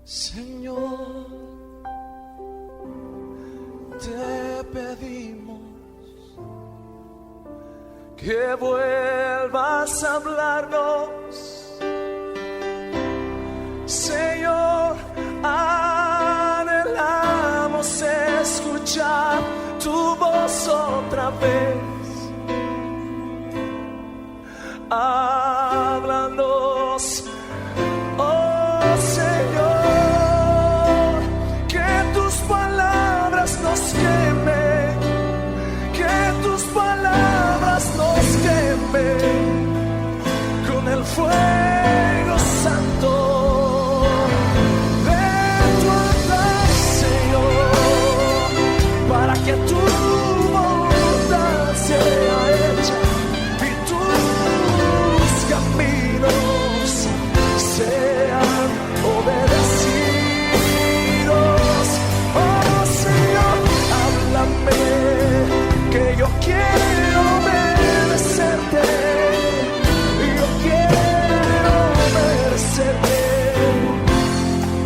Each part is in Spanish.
Señor, te pedimos que vuelvas a hablarnos. Señor, anhelamos escuchar tu voz otra vez. Háblanos, oh Señor, que tus palabras nos quemen, que tus palabras nos quemen con el fuego santo de tu altar, Señor, para que tu voluntad sea hecha y tus caminos sean obedecidos. Oh Señor, háblame, que yo quiero obedecerte, yo quiero obedecerte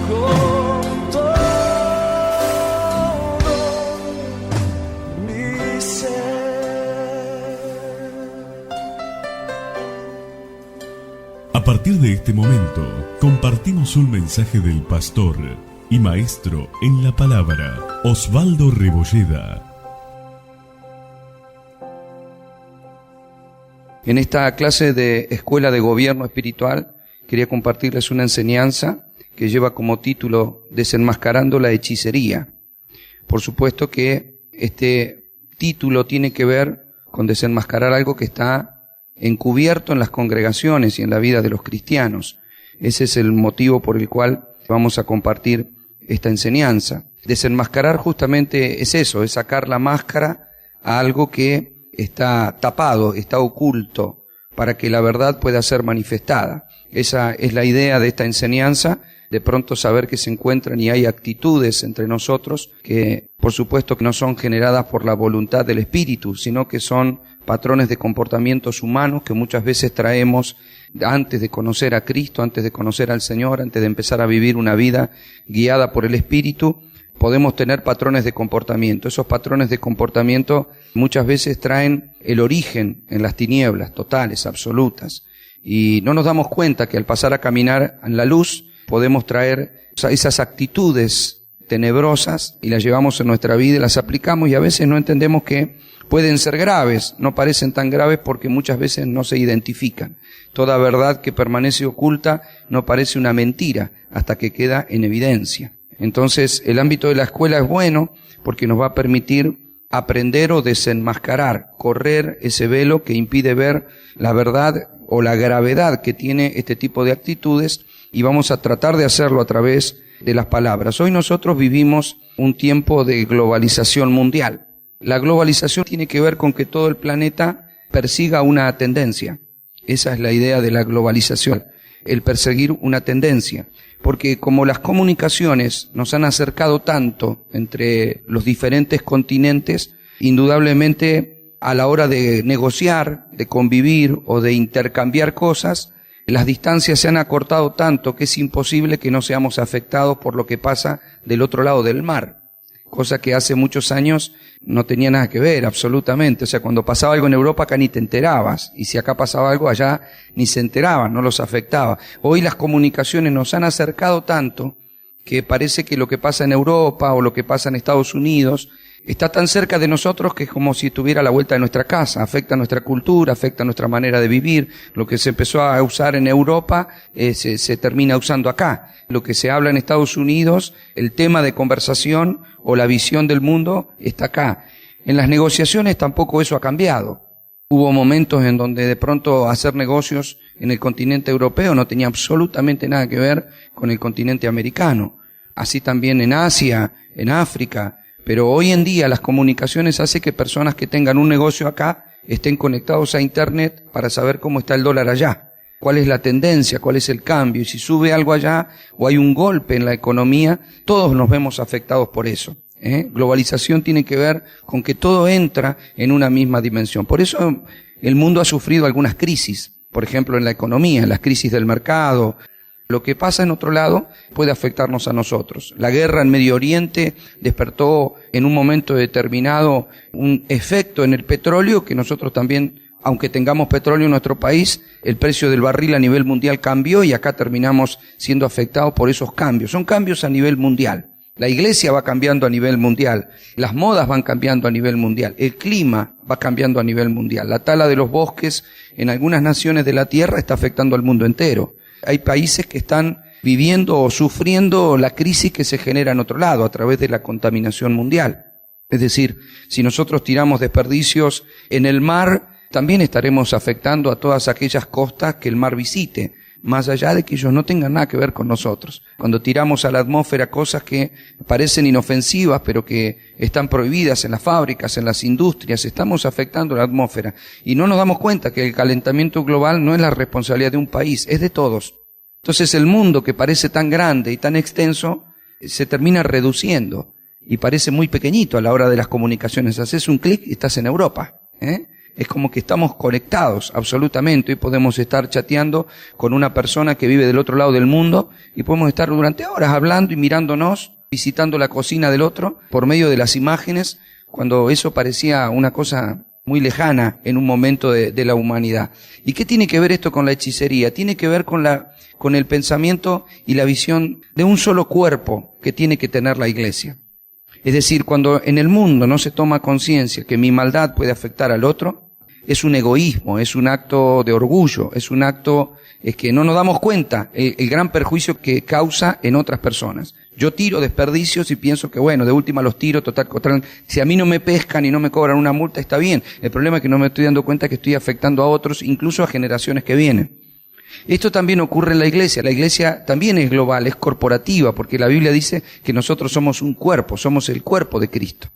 con todo mi ser. A partir de este momento, compartimos un mensaje del pastor y maestro en la palabra, Osvaldo Rebolleda. En esta clase de Escuela de Gobierno Espiritual quería compartirles una enseñanza que lleva como título Desenmascarando la hechicería. Por supuesto que este título tiene que ver con desenmascarar algo que está encubierto en las congregaciones y en la vida de los cristianos. Ese es el motivo por el cual vamos a compartir esta enseñanza. Desenmascarar justamente es eso, es sacar la máscara a algo que está tapado, está oculto, para que la verdad pueda ser manifestada. Esa es la idea de esta enseñanza, de pronto saber que se encuentran y hay actitudes entre nosotros que, por supuesto, que no son generadas por la voluntad del Espíritu, sino que son patrones de comportamientos humanos que muchas veces traemos antes de conocer a Cristo, antes de conocer al Señor, antes de empezar a vivir una vida guiada por el Espíritu. Podemos tener patrones de comportamiento. Esos patrones de comportamiento muchas veces traen el origen en las tinieblas totales, absolutas. Y no nos damos cuenta que al pasar a caminar en la luz podemos traer esas actitudes tenebrosas y las llevamos en nuestra vida y las aplicamos, y a veces no entendemos que pueden ser graves. No parecen tan graves porque muchas veces no se identifican. Toda verdad que permanece oculta no parece una mentira hasta que queda en evidencia. Entonces, el ámbito de la escuela es bueno porque nos va a permitir aprender o desenmascarar, correr ese velo que impide ver la verdad o la gravedad que tiene este tipo de actitudes, y vamos a tratar de hacerlo a través de las palabras. Hoy nosotros vivimos un tiempo de globalización mundial. La globalización tiene que ver con que todo el planeta persiga una tendencia. Esa es la idea de la globalización, el perseguir una tendencia. Porque como las comunicaciones nos han acercado tanto entre los diferentes continentes, indudablemente a la hora de negociar, de convivir o de intercambiar cosas, las distancias se han acortado tanto que es imposible que no seamos afectados por lo que pasa del otro lado del mar. Cosa que hace muchos años no tenía nada que ver, absolutamente. O sea, cuando pasaba algo en Europa acá ni te enterabas, y si acá pasaba algo allá ni se enteraban, no los afectaba. Hoy las comunicaciones nos han acercado tanto que parece que lo que pasa en Europa o lo que pasa en Estados Unidos está tan cerca de nosotros que es como si estuviera a la vuelta de nuestra casa. Afecta nuestra cultura, afecta nuestra manera de vivir. Lo que se empezó a usar en Europa se termina usando acá. Lo que se habla en Estados Unidos, el tema de conversación o la visión del mundo está acá. En las negociaciones tampoco eso ha cambiado. Hubo momentos en donde de pronto hacer negocios en el continente europeo no tenía absolutamente nada que ver con el continente americano. Así también en Asia, en África. Pero hoy en día las comunicaciones hacen que personas que tengan un negocio acá estén conectados a Internet para saber cómo está el dólar allá. Cuál es la tendencia, cuál es el cambio. Y si sube algo allá o hay un golpe en la economía, todos nos vemos afectados por eso. Globalización tiene que ver con que todo entra en una misma dimensión. Por eso el mundo ha sufrido algunas crisis. Por ejemplo, en la economía, las crisis del mercado, Lo que pasa en otro lado puede afectarnos a nosotros. La guerra en Medio Oriente despertó en un momento determinado un efecto en el petróleo que nosotros también, aunque tengamos petróleo en nuestro país, el precio del barril a nivel mundial cambió y acá terminamos siendo afectados por esos cambios. Son cambios a nivel mundial. La iglesia va cambiando a nivel mundial, las modas van cambiando a nivel mundial, el clima va cambiando a nivel mundial. La tala de los bosques en algunas naciones de la tierra está afectando al mundo entero. Hay países que están viviendo o sufriendo la crisis que se genera en otro lado a través de la contaminación mundial. Es decir, si nosotros tiramos desperdicios en el mar, también estaremos afectando a todas aquellas costas que el mar visite, más allá de que ellos no tengan nada que ver con nosotros. Cuando tiramos a la atmósfera cosas que parecen inofensivas, pero que están prohibidas en las fábricas, en las industrias, estamos afectando la atmósfera. Y no nos damos cuenta que el calentamiento global no es la responsabilidad de un país, es de todos. Entonces el mundo, que parece tan grande y tan extenso, se termina reduciendo y parece muy pequeñito a la hora de las comunicaciones. Haces un clic y estás en Europa, Es como que estamos conectados absolutamente. Hoy podemos estar chateando con una persona que vive del otro lado del mundo y podemos estar durante horas hablando y mirándonos, visitando la cocina del otro por medio de las imágenes, cuando eso parecía una cosa muy lejana en un momento de la humanidad. ¿Y qué tiene que ver esto con la hechicería? Tiene que ver con el pensamiento y la visión de un solo cuerpo que tiene que tener la iglesia. Es decir, cuando en el mundo no se toma conciencia que mi maldad puede afectar al otro, es un egoísmo, es un acto de orgullo, es un acto que no nos damos cuenta el gran perjuicio que causa en otras personas. Yo tiro desperdicios y pienso que bueno, de última los tiro, total, si a mí no me pescan y no me cobran una multa está bien. El problema es que no me estoy dando cuenta que estoy afectando a otros, incluso a generaciones que vienen. Esto también ocurre en la iglesia. La iglesia también es global, es corporativa, porque la Biblia dice que nosotros somos un cuerpo, somos el cuerpo de Cristo.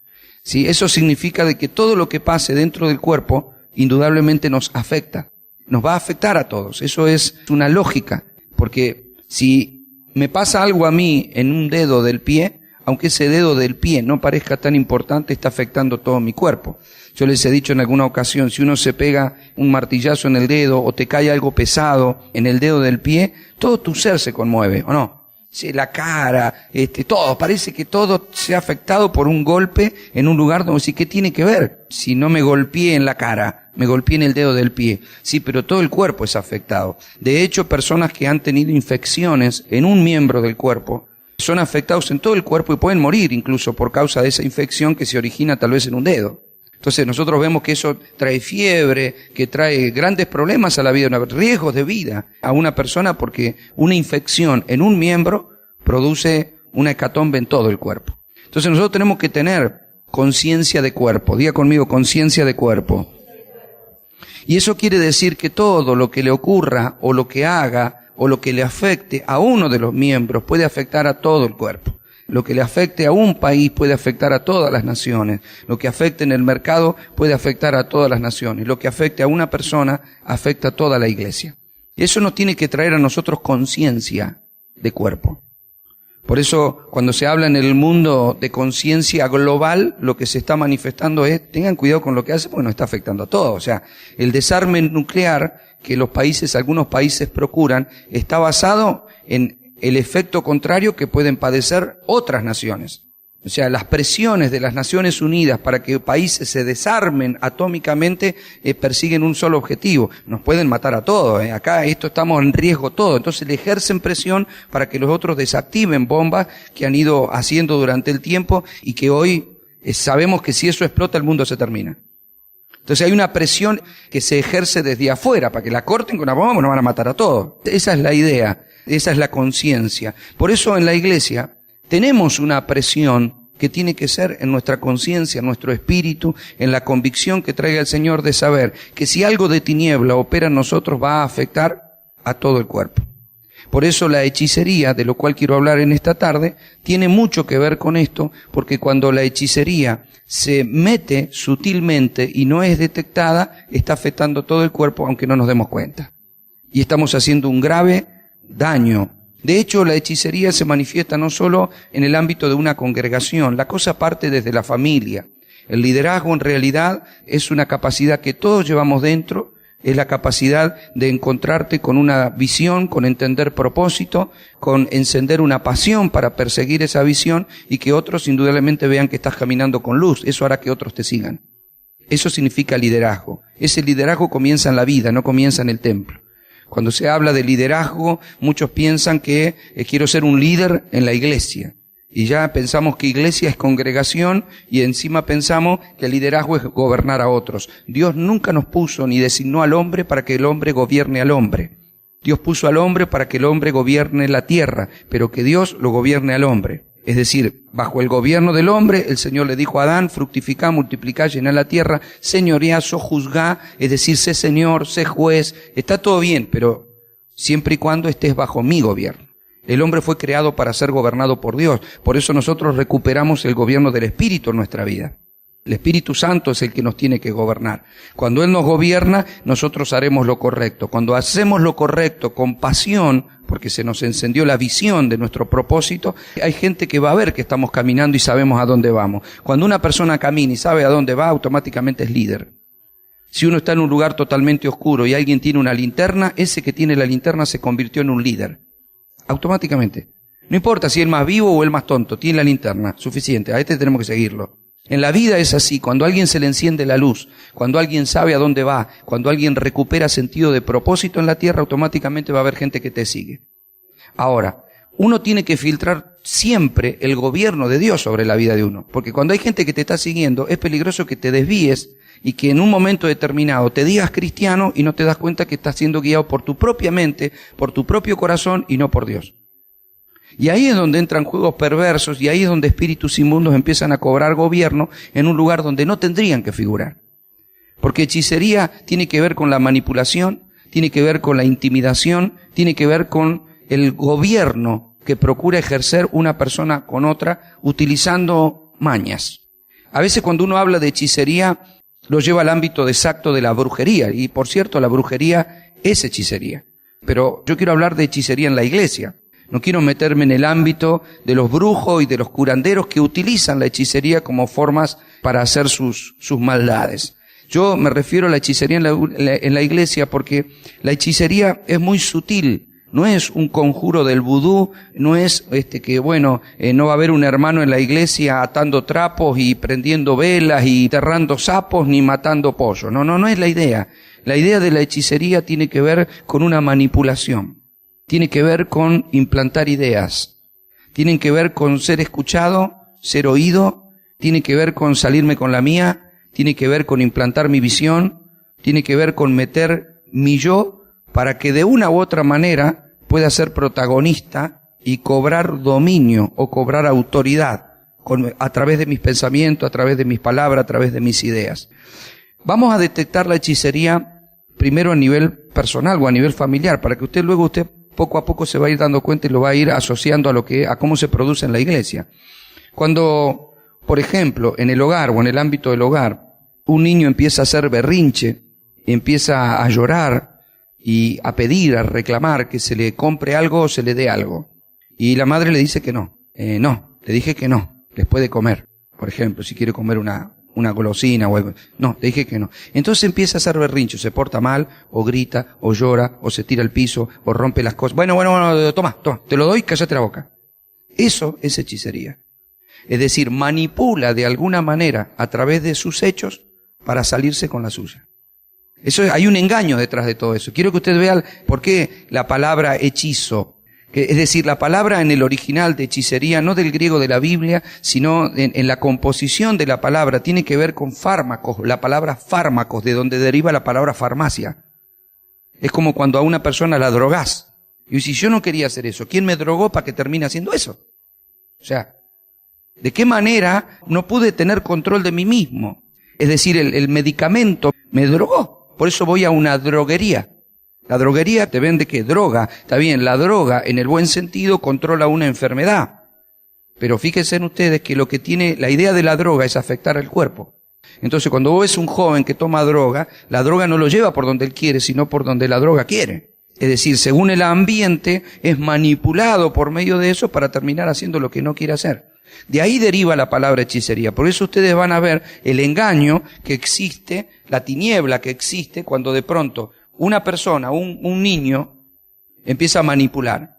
¿Sí? Eso significa de que todo lo que pase dentro del cuerpo indudablemente nos afecta, nos va a afectar a todos. Eso es una lógica, porque si me pasa algo a mí en un dedo del pie, aunque ese dedo del pie no parezca tan importante, está afectando todo mi cuerpo. Yo les he dicho en alguna ocasión, si uno se pega un martillazo en el dedo o te cae algo pesado en el dedo del pie, todo tu ser se conmueve, ¿o no? Sí, la cara, todo, parece que todo se ha afectado por un golpe en un lugar donde sí, ¿qué tiene que ver? Si no me golpeé en la cara, me golpeé en el dedo del pie. Sí, pero todo el cuerpo es afectado. De hecho, personas que han tenido infecciones en un miembro del cuerpo son afectados en todo el cuerpo y pueden morir incluso por causa de esa infección que se origina tal vez en un dedo. Entonces nosotros vemos que eso trae fiebre, que trae grandes problemas a la vida, riesgos de vida a una persona porque una infección en un miembro produce una hecatombe en todo el cuerpo. Entonces nosotros tenemos que tener conciencia de cuerpo. Diga conmigo, conciencia de cuerpo. Y eso quiere decir que todo lo que le ocurra o lo que haga o lo que le afecte a uno de los miembros puede afectar a todo el cuerpo. Lo que le afecte a un país puede afectar a todas las naciones. Lo que afecte en el mercado puede afectar a todas las naciones. Lo que afecte a una persona afecta a toda la iglesia. Y eso nos tiene que traer a nosotros conciencia de cuerpo. Por eso, cuando se habla en el mundo de conciencia global, lo que se está manifestando es, tengan cuidado con lo que hacen porque nos está afectando a todos. O sea, el desarme nuclear que algunos países procuran, está basado en el efecto contrario que pueden padecer otras naciones. O sea, las presiones de las Naciones Unidas para que países se desarmen atómicamente persiguen un solo objetivo. Nos pueden matar a todos. Acá estamos en riesgo todo. Entonces le ejercen presión para que los otros desactiven bombas que han ido haciendo durante el tiempo y que hoy sabemos que si eso explota el mundo se termina. Entonces hay una presión que se ejerce desde afuera para que la corten con una bomba, nos van a matar a todos. Esa es la idea. Esa es la conciencia. Por eso en la iglesia tenemos una presión que tiene que ser en nuestra conciencia, en nuestro espíritu, en la convicción que traiga el Señor de saber que si algo de tiniebla opera en nosotros va a afectar a todo el cuerpo. Por eso la hechicería, de lo cual quiero hablar en esta tarde, tiene mucho que ver con esto, porque cuando la hechicería se mete sutilmente y no es detectada, está afectando todo el cuerpo aunque no nos demos cuenta. Y estamos haciendo un grave daño. De hecho, la hechicería se manifiesta no solo en el ámbito de una congregación, la cosa parte desde la familia. El liderazgo en realidad es una capacidad que todos llevamos dentro, Es la capacidad de encontrarte con una visión, con entender propósito, con encender una pasión para perseguir esa visión y que otros indudablemente vean que estás caminando con luz. Eso hará que otros te sigan. Eso significa liderazgo. Ese liderazgo comienza en la vida, no comienza en el templo. Cuando se habla de liderazgo, muchos piensan que quiero ser un líder en la iglesia. Y ya pensamos que iglesia es congregación y encima pensamos que el liderazgo es gobernar a otros. Dios nunca nos puso ni designó al hombre para que el hombre gobierne al hombre. Dios puso al hombre para que el hombre gobierne la tierra, pero que Dios lo gobierne al hombre. Es decir, bajo el gobierno del hombre, el Señor le dijo a Adán, fructificá, multiplicá, llená la tierra, señoreá, sojuzgá, es decir, sé señor, sé juez, está todo bien, pero siempre y cuando estés bajo mi gobierno. El hombre fue creado para ser gobernado por Dios. Por eso nosotros recuperamos el gobierno del Espíritu en nuestra vida. El Espíritu Santo es el que nos tiene que gobernar. Cuando Él nos gobierna, nosotros haremos lo correcto. Cuando hacemos lo correcto con pasión, porque se nos encendió la visión de nuestro propósito, hay gente que va a ver que estamos caminando y sabemos a dónde vamos. Cuando una persona camina y sabe a dónde va, automáticamente es líder. Si uno está en un lugar totalmente oscuro y alguien tiene una linterna, ese que tiene la linterna se convirtió en un líder. Automáticamente. No importa si el más vivo o el más tonto, tiene la linterna, suficiente, a este tenemos que seguirlo. En la vida es así, cuando a alguien se le enciende la luz, cuando alguien sabe a dónde va, cuando alguien recupera sentido de propósito en la tierra, automáticamente va a haber gente que te sigue. Ahora, uno tiene que filtrar siempre el gobierno de Dios sobre la vida de uno, porque cuando hay gente que te está siguiendo, es peligroso que te desvíes y que en un momento determinado te digas cristiano y no te das cuenta que estás siendo guiado por tu propia mente, por tu propio corazón y no por Dios. Y ahí es donde entran juegos perversos y ahí es donde espíritus inmundos empiezan a cobrar gobierno en un lugar donde no tendrían que figurar. Porque hechicería tiene que ver con la manipulación, tiene que ver con la intimidación, tiene que ver con el gobierno que procura ejercer una persona con otra utilizando mañas. A veces cuando uno habla de hechicería lo lleva al ámbito exacto de la brujería. Y por cierto, la brujería es hechicería. Pero yo quiero hablar de hechicería en la iglesia. No quiero meterme en el ámbito de los brujos y de los curanderos que utilizan la hechicería como formas para hacer sus maldades. Yo me refiero a la hechicería en la iglesia porque la hechicería es muy sutil. No es un conjuro del vudú, no es no va a haber un hermano en la iglesia atando trapos y prendiendo velas y enterrando sapos ni matando pollos. No es la idea. La idea de la hechicería tiene que ver con una manipulación. Tiene que ver con implantar ideas. Tienen que ver con ser escuchado, ser oído. Tiene que ver con salirme con la mía. Tiene que ver con implantar mi visión. Tiene que ver con meter mi yo para que de una u otra manera pueda ser protagonista y cobrar dominio o cobrar autoridad a través de mis pensamientos, a través de mis palabras, a través de mis ideas. Vamos a detectar la hechicería primero a nivel personal o a nivel familiar, para que usted poco a poco se va a ir dando cuenta y lo va a ir asociando a cómo se produce en la iglesia. Cuando, por ejemplo, en el hogar o en el ámbito del hogar, un niño empieza a hacer berrinche, empieza a llorar, y a pedir, a reclamar que se le compre algo o se le dé algo. Y la madre le dice que no. No, le dije que no, les puede comer. Por ejemplo, si quiere comer una golosina o algo. No, le dije que no. Entonces empieza a hacer berrincho, se porta mal, o grita, o llora, o se tira al piso, o rompe las cosas. Bueno, toma, te lo doy, cállate la boca. Eso es hechicería. Es decir, manipula de alguna manera a través de sus hechos para salirse con la suya. Hay un engaño detrás de todo eso. Quiero que usted vea por qué la palabra hechizo, es decir, la palabra en el original de hechicería, no del griego de la Biblia, sino en la composición de la palabra, tiene que ver con fármacos, la palabra fármacos, de donde deriva la palabra farmacia. Es como cuando a una persona la drogás. Y si yo no quería hacer eso, ¿quién me drogó para que termine haciendo eso? O sea, ¿de qué manera no pude tener control de mí mismo? Es decir, el medicamento me drogó. Por eso voy a una droguería. La droguería te vende que droga. Está bien, la droga en el buen sentido controla una enfermedad. Pero fíjense en ustedes que la idea de la droga es afectar al cuerpo. Entonces cuando vos ves un joven que toma droga, la droga no lo lleva por donde él quiere, sino por donde la droga quiere. Es decir, según el ambiente, es manipulado por medio de eso para terminar haciendo lo que no quiere hacer. De ahí deriva la palabra hechicería. Por eso ustedes van a ver el engaño que existe, la tiniebla que existe cuando de pronto una persona, un niño, empieza a manipular.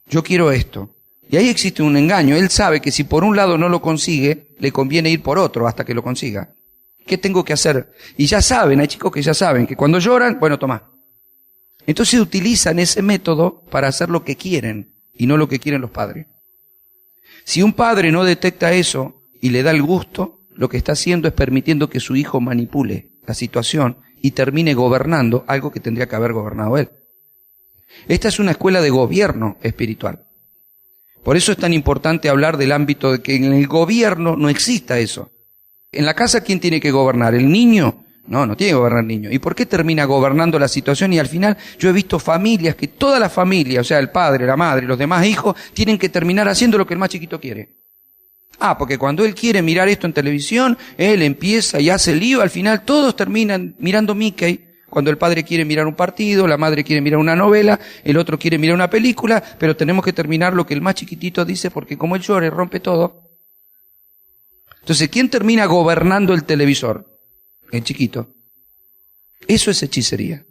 Yo quiero esto. Y ahí existe un engaño. Él sabe que si por un lado no lo consigue, le conviene ir por otro hasta que lo consiga. ¿Qué tengo que hacer? Y ya saben, hay chicos que ya saben que cuando lloran, bueno, tomá. Entonces utilizan ese método para hacer lo que quieren y no lo que quieren los padres. Si un padre no detecta eso y le da el gusto, lo que está haciendo es permitiendo que su hijo manipule la situación y termine gobernando algo que tendría que haber gobernado él. Esta es una escuela de gobierno espiritual. Por eso es tan importante hablar del ámbito de que en el gobierno no exista eso. En la casa, ¿quién tiene que gobernar? ¿El niño? No, no tiene que gobernar el niño. ¿Y por qué termina gobernando la situación? Y al final yo he visto familias que toda la familia, o sea, el padre, la madre y los demás hijos, tienen que terminar haciendo lo que el más chiquito quiere. Porque cuando él quiere mirar esto en televisión, él empieza y hace lío, al final todos terminan mirando Mickey. Cuando el padre quiere mirar un partido, la madre quiere mirar una novela, el otro quiere mirar una película, pero tenemos que terminar lo que el más chiquitito dice porque como él llora y rompe todo. Entonces, ¿quién termina gobernando el televisor? El chiquito. Eso es hechicería.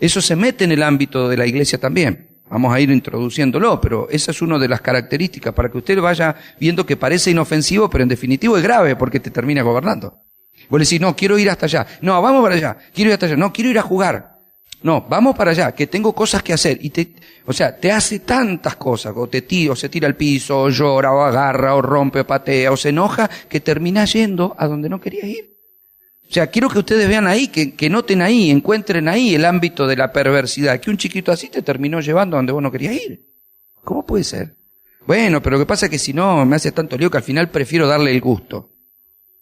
Eso se mete en el ámbito de la iglesia también. Vamos a ir introduciéndolo, pero esa es una de las características para que usted vaya viendo que parece inofensivo, pero en definitivo es grave porque te termina gobernando. Vos le decís, no, quiero ir hasta allá. No, vamos para allá. Quiero ir hasta allá. No, quiero ir a jugar. No, vamos para allá, que tengo cosas que hacer. Y te hace tantas cosas. O se tira al piso, o llora, o agarra, o rompe, o patea, o se enoja, que termina yendo a donde no quería ir. O sea, quiero que ustedes vean ahí, que noten ahí, encuentren ahí el ámbito de la perversidad. Que un chiquito así te terminó llevando a donde vos no querías ir. ¿Cómo puede ser? Bueno, pero lo que pasa es que si no, me hace tanto lío que al final prefiero darle el gusto.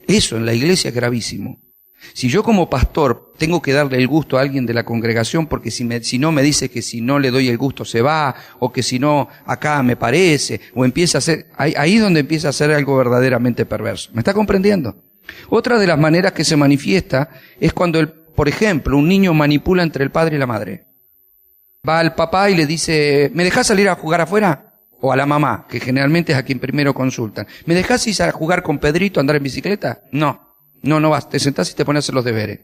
Eso en la iglesia es gravísimo. Si yo como pastor tengo que darle el gusto a alguien de la congregación porque si no me dice que si no le doy el gusto se va, o que si no acá me parece, o empieza a ser, ahí es donde empieza a ser algo verdaderamente perverso. ¿Me está comprendiendo? Otra de las maneras que se manifiesta es cuando, por ejemplo, un niño manipula entre el padre y la madre. Va al papá y le dice, ¿me dejás salir a jugar afuera? O a la mamá, que generalmente es a quien primero consultan. ¿Me dejás ir a jugar con Pedrito, a andar en bicicleta? No vas. Te sentás y te pones a hacer los deberes.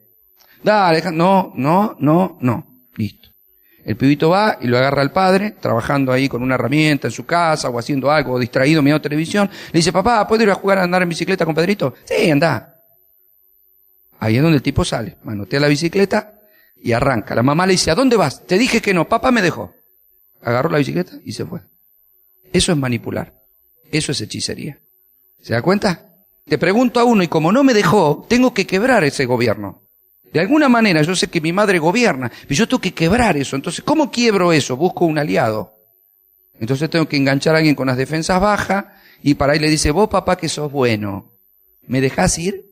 Dale, no. Listo. El pibito va y lo agarra al padre, trabajando ahí con una herramienta en su casa, o haciendo algo, o distraído, mirando televisión. Le dice, papá, ¿puedo ir a jugar a andar en bicicleta con Pedrito? Sí, anda. Ahí es donde el tipo sale, manotea la bicicleta y arranca. La mamá le dice, ¿a dónde vas? Te dije que no, papá me dejó. Agarró la bicicleta y se fue. Eso es manipular. Eso es hechicería. ¿Se da cuenta? Te pregunto a uno y como no me dejó, tengo que quebrar ese gobierno. De alguna manera, yo sé que mi madre gobierna, pero yo tengo que quebrar eso. Entonces, ¿cómo quiebro eso? Busco un aliado. Entonces tengo que enganchar a alguien con las defensas bajas y para ahí le dice, vos papá que sos bueno, ¿me dejás ir?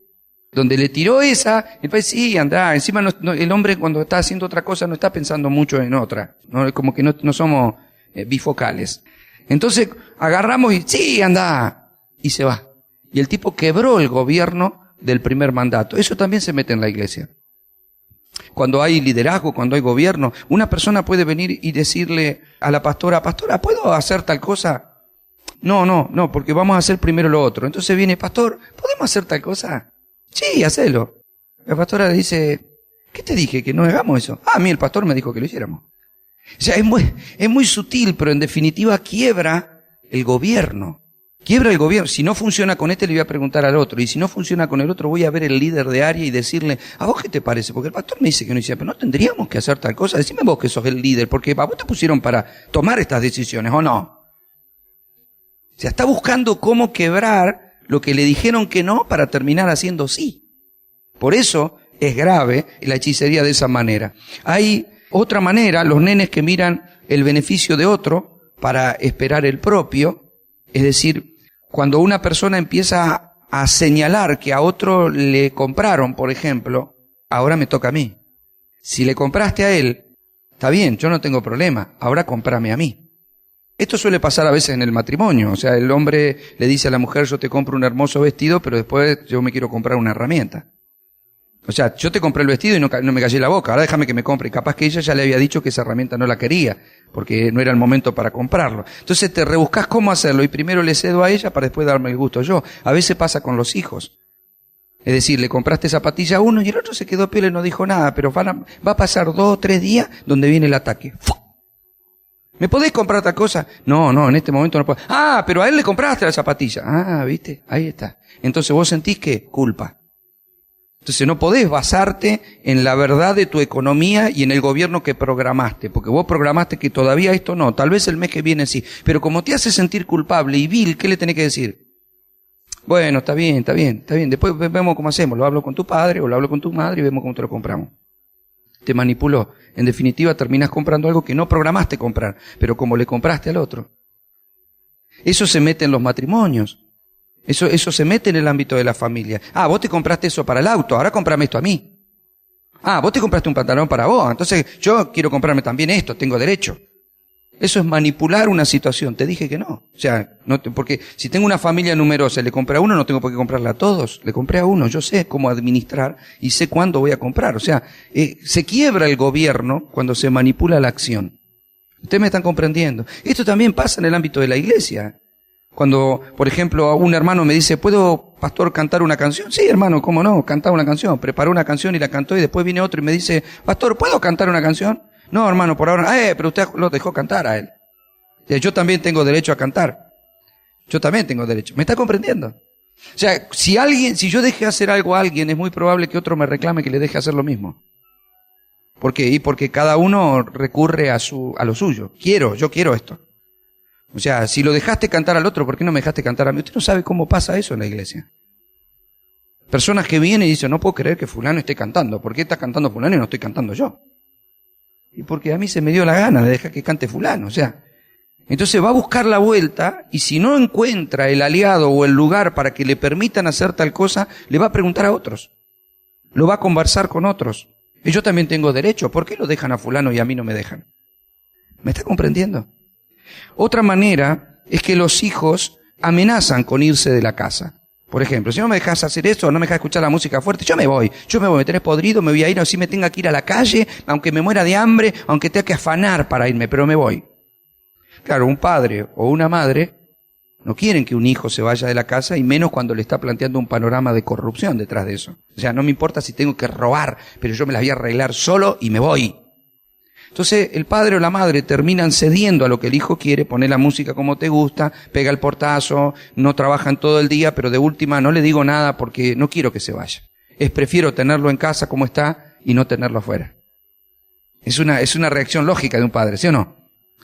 Donde le tiró esa, el padre sí, anda. Encima el hombre cuando está haciendo otra cosa no está pensando mucho en otra. ¿No? Como que no somos bifocales. Entonces agarramos y sí, anda, y se va. Y el tipo quebró el gobierno del primer mandato. Eso también se mete en la iglesia. Cuando hay liderazgo, cuando hay gobierno, una persona puede venir y decirle a la pastora, ¿puedo hacer tal cosa? No, porque vamos a hacer primero lo otro. Entonces viene, pastor, ¿podemos hacer tal cosa? Sí, hacelo. La pastora le dice, ¿qué te dije? Que no hagamos eso. A mí el pastor me dijo que lo hiciéramos. O sea, es muy sutil, pero en definitiva quiebra el gobierno. Quiebra el gobierno. Si no funciona con este, le voy a preguntar al otro. Y si no funciona con el otro, voy a ver el líder de área y decirle, ¿a vos qué te parece? Porque el pastor me dice que no hiciera, pero no tendríamos que hacer tal cosa. Decime vos que sos el líder, porque a vos te pusieron para tomar estas decisiones, ¿o no? O sea, está buscando cómo quebrar lo que le dijeron que no para terminar haciendo sí. Por eso es grave la hechicería de esa manera. Hay otra manera, los nenes que miran el beneficio de otro para esperar el propio, es decir, cuando una persona empieza a señalar que a otro le compraron, por ejemplo, ahora me toca a mí. Si le compraste a él, está bien, yo no tengo problema, ahora cómprame a mí. Esto suele pasar a veces en el matrimonio, o sea, el hombre le dice a la mujer, yo te compro un hermoso vestido, pero después yo me quiero comprar una herramienta. O sea, yo te compré el vestido y no me callé la boca, ahora déjame que me compre. Y capaz que ella ya le había dicho que esa herramienta no la quería. porque no era el momento para comprarlo. Entonces te rebuscás cómo hacerlo y primero le cedo a ella para después darme el gusto yo. A veces pasa con los hijos. Es decir, le compraste zapatilla a uno y el otro se quedó piola y no dijo nada, pero va a pasar 2 o 3 días donde viene el ataque. ¿Me podés comprar otra cosa? No, en este momento no puedo. Ah, pero a él le compraste la zapatilla. Ah, ¿viste? Ahí está. Entonces vos sentís que culpa. Entonces no podés basarte en la verdad de tu economía y en el gobierno que programaste, porque vos programaste que todavía esto no, tal vez el mes que viene sí, pero como te hace sentir culpable y vil, ¿qué le tenés que decir? Bueno, está bien, después vemos cómo hacemos, lo hablo con tu padre o lo hablo con tu madre y vemos cómo te lo compramos. Te manipuló. En definitiva terminás comprando algo que no programaste comprar, pero como le compraste al otro. Eso se mete en los matrimonios. Eso se mete en el ámbito de la familia. Ah, vos te compraste eso para el auto, ahora comprame esto a mí. Ah, vos te compraste un pantalón para vos, entonces yo quiero comprarme también esto, tengo derecho. Eso es manipular una situación. Te dije que no. O sea, porque si tengo una familia numerosa y le compré a uno, no tengo por qué comprarle a todos. Le compré a uno. Yo sé cómo administrar y sé cuándo voy a comprar. O sea, se quiebra el gobierno cuando se manipula la acción. Ustedes me están comprendiendo. Esto también pasa en el ámbito de la iglesia. Cuando, por ejemplo, un hermano me dice, ¿puedo, pastor, cantar una canción? Sí, hermano, ¿cómo no? Cantaba una canción. Preparó una canción y la cantó y después viene otro y me dice, pastor, ¿puedo cantar una canción? No, hermano, por ahora, pero usted lo dejó cantar a él. Yo también tengo derecho a cantar. Yo también tengo derecho. ¿Me está comprendiendo? O sea, si yo deje hacer algo a alguien, es muy probable que otro me reclame que le deje hacer lo mismo. ¿Por qué? Y porque cada uno recurre a lo suyo. Yo quiero esto. O sea, si lo dejaste cantar al otro, ¿por qué no me dejaste cantar a mí? Usted no sabe cómo pasa eso en la iglesia. Personas que vienen y dicen, no puedo creer que fulano esté cantando. ¿Por qué está cantando fulano y no estoy cantando yo? Y porque a mí se me dio la gana de dejar que cante fulano. O sea, entonces va a buscar la vuelta y si no encuentra el aliado o el lugar para que le permitan hacer tal cosa, le va a preguntar a otros. Lo va a conversar con otros. Y yo también tengo derecho. ¿Por qué lo dejan a fulano y a mí no me dejan? ¿Me está comprendiendo? Otra manera es que los hijos amenazan con irse de la casa. Por ejemplo, si no me dejas hacer eso, no me dejas escuchar la música fuerte, yo me voy, me tenés podrido, me voy a ir, así me tenga que ir a la calle, aunque me muera de hambre, aunque tenga que afanar para irme, pero me voy. Claro, un padre o una madre no quieren que un hijo se vaya de la casa y menos cuando le está planteando un panorama de corrupción detrás de eso. O sea, no me importa si tengo que robar, pero yo me las voy a arreglar solo y me voy. Entonces el padre o la madre terminan cediendo a lo que el hijo quiere, poner la música como te gusta, pega el portazo, no trabajan todo el día, pero de última no le digo nada porque no quiero que se vaya. Prefiero tenerlo en casa como está y no tenerlo afuera. Es una reacción lógica de un padre, ¿sí o no?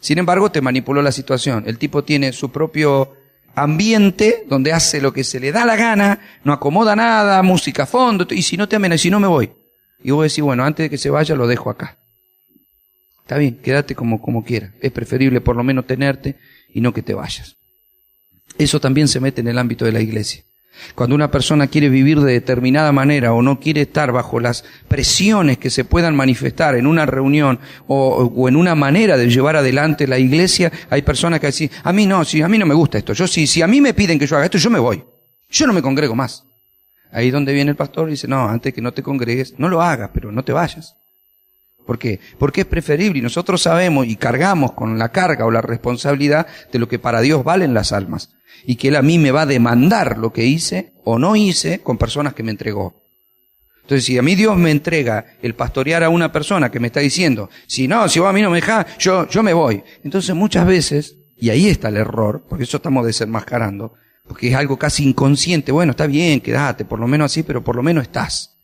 Sin embargo, te manipuló la situación. El tipo tiene su propio ambiente donde hace lo que se le da la gana, no acomoda nada, música a fondo, y si no te amenazas, si no me voy. Y vos decís, bueno, antes de que se vaya lo dejo acá. Está bien, quédate como quieras. Es preferible por lo menos tenerte y no que te vayas. Eso también se mete en el ámbito de la iglesia. Cuando una persona quiere vivir de determinada manera o no quiere estar bajo las presiones que se puedan manifestar en una reunión o en una manera de llevar adelante la iglesia, hay personas que dicen, a mí no me gusta esto. Si a mí me piden que yo haga esto, yo me voy. Yo no me congrego más. Ahí donde viene el pastor y dice, no, antes que no te congregues, no lo hagas, pero no te vayas. ¿Por qué? Porque es preferible y nosotros sabemos y cargamos con la carga o la responsabilidad de lo que para Dios valen las almas y que Él a mí me va a demandar lo que hice o no hice con personas que me entregó. Entonces, si a mí Dios me entrega el pastorear a una persona que me está diciendo, si vos a mí no me dejás, yo me voy. Entonces muchas veces, y ahí está el error, porque eso estamos desenmascarando, porque es algo casi inconsciente, bueno, está bien, quédate, por lo menos así, pero por lo menos estás.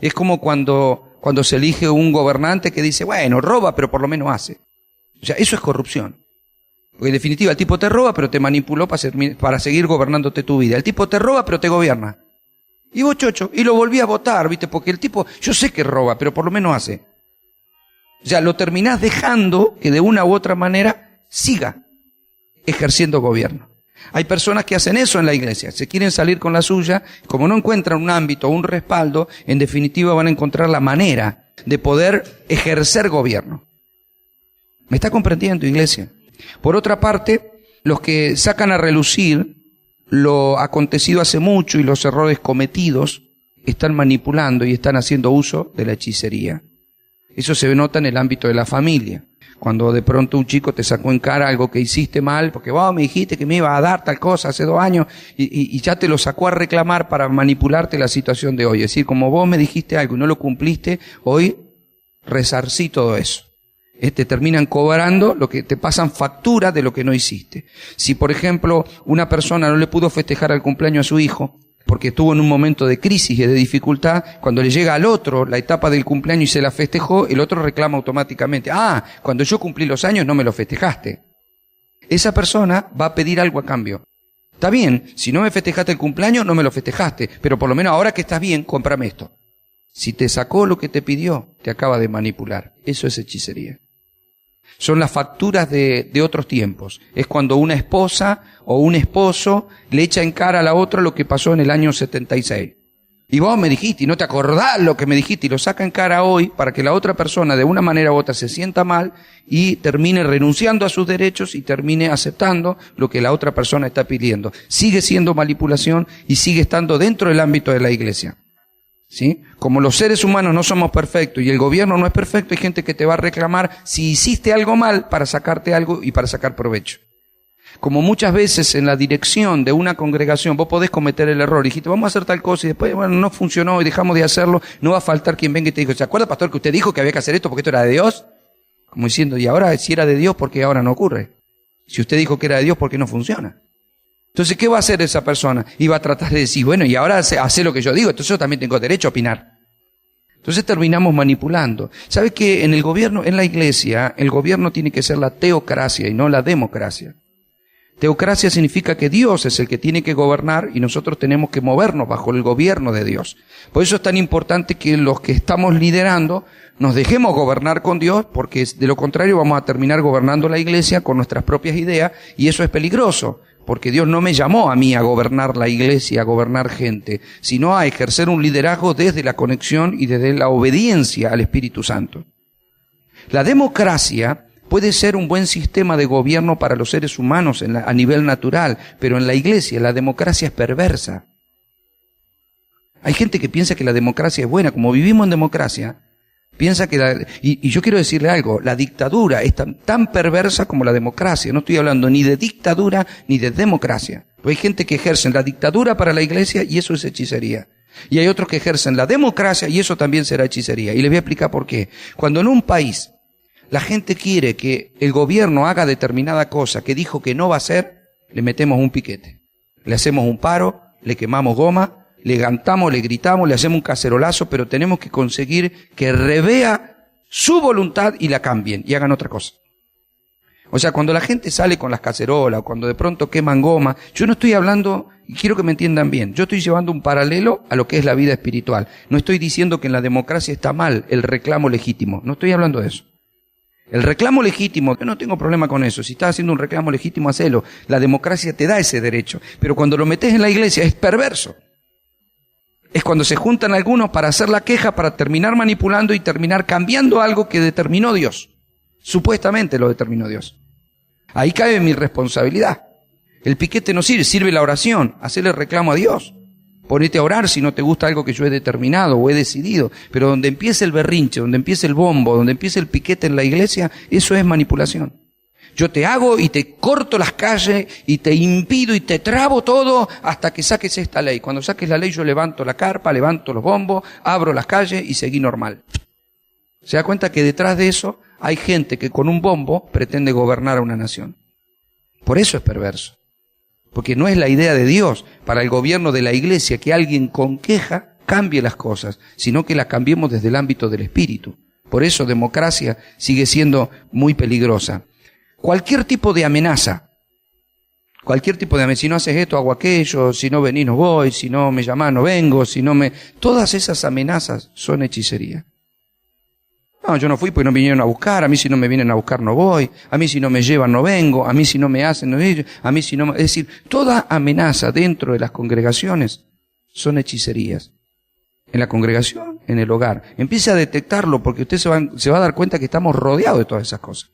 Es como cuando se elige un gobernante que dice, bueno, roba, pero por lo menos hace. O sea, eso es corrupción. Porque en definitiva el tipo te roba, pero te manipuló para seguir gobernándote tu vida. El tipo te roba, pero te gobierna. Y vos, chocho, y lo volví a votar, ¿viste? Porque el tipo, yo sé que roba, pero por lo menos hace. O sea, lo terminás dejando que de una u otra manera siga ejerciendo gobierno. Hay personas que hacen eso en la iglesia, se quieren salir con la suya, como no encuentran un ámbito o un respaldo, en definitiva van a encontrar la manera de poder ejercer gobierno. ¿Me está comprendiendo, iglesia? Por otra parte, los que sacan a relucir lo acontecido hace mucho y los errores cometidos, están manipulando y están haciendo uso de la hechicería. Eso se nota en el ámbito de la familia. Cuando de pronto un chico te sacó en cara algo que hiciste mal, porque vos me dijiste que me iba a dar tal cosa hace 2 años, y ya te lo sacó a reclamar para manipularte la situación de hoy. Es decir, como vos me dijiste algo y no lo cumpliste, hoy resarcí todo eso. Te terminan cobrando lo que te pasan factura de lo que no hiciste. Si, por ejemplo, una persona no le pudo festejar el cumpleaños a su hijo, porque estuvo en un momento de crisis y de dificultad, cuando le llega al otro la etapa del cumpleaños y se la festejó, el otro reclama automáticamente, cuando yo cumplí los años no me lo festejaste. Esa persona va a pedir algo a cambio. Está bien, si no me festejaste el cumpleaños, no me lo festejaste, pero por lo menos ahora que estás bien, cómprame esto. Si te sacó lo que te pidió, te acaba de manipular. Eso es hechicería. Son las facturas de otros tiempos. Es cuando una esposa o un esposo le echa en cara a la otra lo que pasó en el año 76. Y vos me dijiste, y no te acordás lo que me dijiste, y lo saca en cara hoy para que la otra persona de una manera u otra se sienta mal y termine renunciando a sus derechos y termine aceptando lo que la otra persona está pidiendo. Sigue siendo manipulación y sigue estando dentro del ámbito de la iglesia. ¿Sí? Como los seres humanos no somos perfectos y el gobierno no es perfecto, hay gente que te va a reclamar si hiciste algo mal para sacarte algo y para sacar provecho. Como muchas veces en la dirección de una congregación vos podés cometer el error y dijiste vamos a hacer tal cosa y después bueno no funcionó y dejamos de hacerlo, no va a faltar quien venga y te diga, ¿se acuerda pastor que usted dijo que había que hacer esto porque esto era de Dios? Como diciendo, y ahora si era de Dios, ¿por qué ahora no ocurre? Si usted dijo que era de Dios, ¿por qué no funciona? Entonces, ¿qué va a hacer esa persona? Y va a tratar de decir, bueno, y ahora hace lo que yo digo, entonces yo también tengo derecho a opinar. Entonces terminamos manipulando. ¿Sabe que en el gobierno, en la iglesia, el gobierno tiene que ser la teocracia y no la democracia? Teocracia significa que Dios es el que tiene que gobernar y nosotros tenemos que movernos bajo el gobierno de Dios. Por eso es tan importante que los que estamos liderando nos dejemos gobernar con Dios, porque de lo contrario vamos a terminar gobernando la iglesia con nuestras propias ideas y eso es peligroso. Porque Dios no me llamó a mí a gobernar la iglesia, a gobernar gente, sino a ejercer un liderazgo desde la conexión y desde la obediencia al Espíritu Santo. La democracia puede ser un buen sistema de gobierno para los seres humanos a nivel natural, pero en la iglesia la democracia es perversa. Hay gente que piensa que la democracia es buena, como vivimos en democracia. Piensa que y yo quiero decirle algo, la dictadura es tan perversa como la democracia. No estoy hablando ni de dictadura ni de democracia. Pero hay gente que ejerce la dictadura para la iglesia y eso es hechicería. Y hay otros que ejercen la democracia y eso también será hechicería. Y les voy a explicar por qué. Cuando en un país la gente quiere que el gobierno haga determinada cosa que dijo que no va a hacer, le metemos un piquete. Le hacemos un paro, le quemamos goma, le cantamos, le gritamos, le hacemos un cacerolazo, pero tenemos que conseguir que revea su voluntad y la cambien y hagan otra cosa. O sea, cuando la gente sale con las cacerolas, o cuando de pronto queman goma, yo no estoy hablando, y quiero que me entiendan bien, yo estoy llevando un paralelo a lo que es la vida espiritual. No estoy diciendo que en la democracia está mal el reclamo legítimo, no estoy hablando de eso. El reclamo legítimo, yo no tengo problema con eso, si estás haciendo un reclamo legítimo, hacelo. La democracia te da ese derecho, pero cuando lo metes en la iglesia es perverso. Es cuando se juntan algunos para hacer la queja, para terminar manipulando y terminar cambiando algo que determinó Dios. Supuestamente lo determinó Dios. Ahí cabe mi responsabilidad. El piquete no sirve, sirve la oración, hacerle reclamo a Dios. Ponete a orar si no te gusta algo que yo he determinado o he decidido. Pero donde empiece el berrinche, donde empiece el bombo, donde empiece el piquete en la iglesia, eso es manipulación. Yo te hago y te corto las calles y te impido y te trabo todo hasta que saques esta ley. Cuando saques la ley yo levanto la carpa, levanto los bombos, abro las calles y seguí normal. ¿Se da cuenta que detrás de eso hay gente que con un bombo pretende gobernar a una nación? Por eso es perverso. Porque no es la idea de Dios para el gobierno de la iglesia que alguien con queja cambie las cosas, sino que las cambiemos desde el ámbito del espíritu. Por eso democracia sigue siendo muy peligrosa. Cualquier tipo de amenaza, si no haces esto, hago aquello, si no venís no voy, si no me llamás no vengo, todas esas amenazas son hechicería. No, yo no fui porque no vinieron a buscar, a mí si no me vienen a buscar no voy, a mí si no me llevan no vengo, a mí si no me hacen no ellos, a mí si no es decir, toda amenaza dentro de las congregaciones son hechicerías. En la congregación, en el hogar. Empiece a detectarlo porque usted se va a dar cuenta que estamos rodeados de todas esas cosas.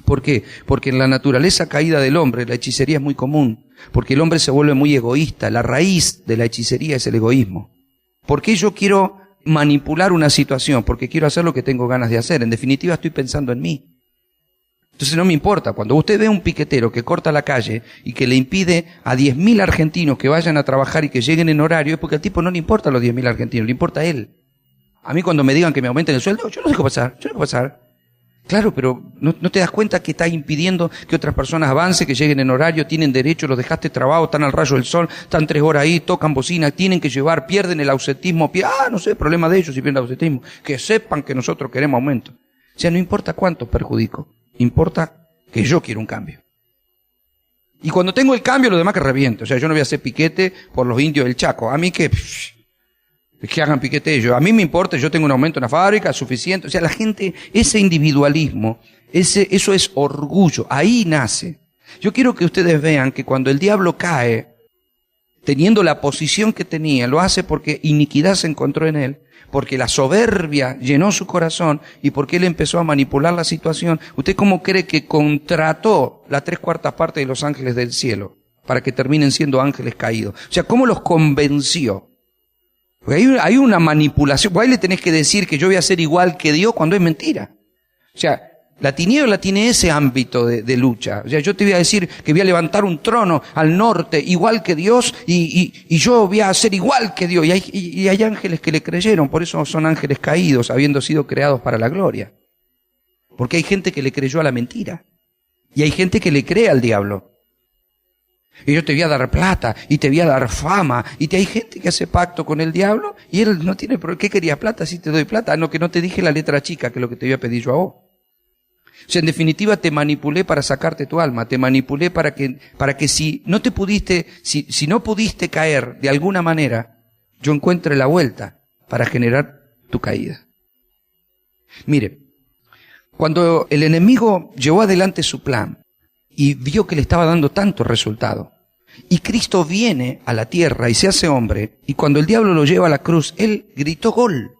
¿Por qué? Porque en la naturaleza caída del hombre la hechicería es muy común, porque el hombre se vuelve muy egoísta, la raíz de la hechicería es el egoísmo. ¿Por qué yo quiero manipular una situación? Porque quiero hacer lo que tengo ganas de hacer, en definitiva estoy pensando en mí. Entonces no me importa. Cuando usted ve un piquetero que corta la calle y que le impide a 10.000 argentinos que vayan a trabajar y que lleguen en horario, es porque al tipo no le importa a los 10.000 argentinos, le importa a él. A mí cuando me digan que me aumenten el sueldo, yo lo dejo pasar. Claro, pero no te das cuenta que está impidiendo que otras personas avancen, que lleguen en horario, tienen derecho, los dejaste trabados, están al rayo del sol, están 3 horas ahí, tocan bocina, tienen que llevar, pierden el ausentismo, no sé, problema de ellos si pierden el ausentismo, que sepan que nosotros queremos aumento. O sea, no importa cuántos perjudico, importa que yo quiero un cambio. Y cuando tengo el cambio, lo demás que reviento. O sea, yo no voy a hacer piquete por los indios del Chaco. A mí que hagan piquete ellos. A mí me importa, yo tengo un aumento en la fábrica, suficiente. O sea, la gente, ese individualismo, eso es orgullo. Ahí nace. Yo quiero que ustedes vean que cuando el diablo cae, teniendo la posición que tenía, lo hace porque iniquidad se encontró en él, porque la soberbia llenó su corazón y porque él empezó a manipular la situación. ¿Usted cómo cree que contrató la 3/4 parte de los ángeles del cielo para que terminen siendo ángeles caídos? O sea, ¿cómo los convenció? Porque hay una manipulación. Pues ahí le tenés que decir que yo voy a ser igual que Dios cuando es mentira. O sea, la tiniebla tiene ese ámbito de lucha. O sea, yo te voy a decir que voy a levantar un trono al norte igual que Dios y yo voy a ser igual que Dios. Y hay ángeles que le creyeron, por eso son ángeles caídos, habiendo sido creados para la gloria. Porque hay gente que le creyó a la mentira. Y hay gente que le cree al diablo. Y yo te voy a dar plata, y te voy a dar fama, y hay gente que hace pacto con el diablo, y él no tiene por qué quería plata si te doy plata. No, que no te dije la letra chica, que es lo que te voy a pedir yo a vos. O sea, en definitiva te manipulé para sacarte tu alma, te manipulé para que si no te pudiste, si no pudiste caer de alguna manera, yo encuentre la vuelta para generar tu caída. Mire, cuando el enemigo llevó adelante su plan y vio que le estaba dando tanto resultado, y Cristo viene a la tierra y se hace hombre, y cuando el diablo lo lleva a la cruz, él gritó gol.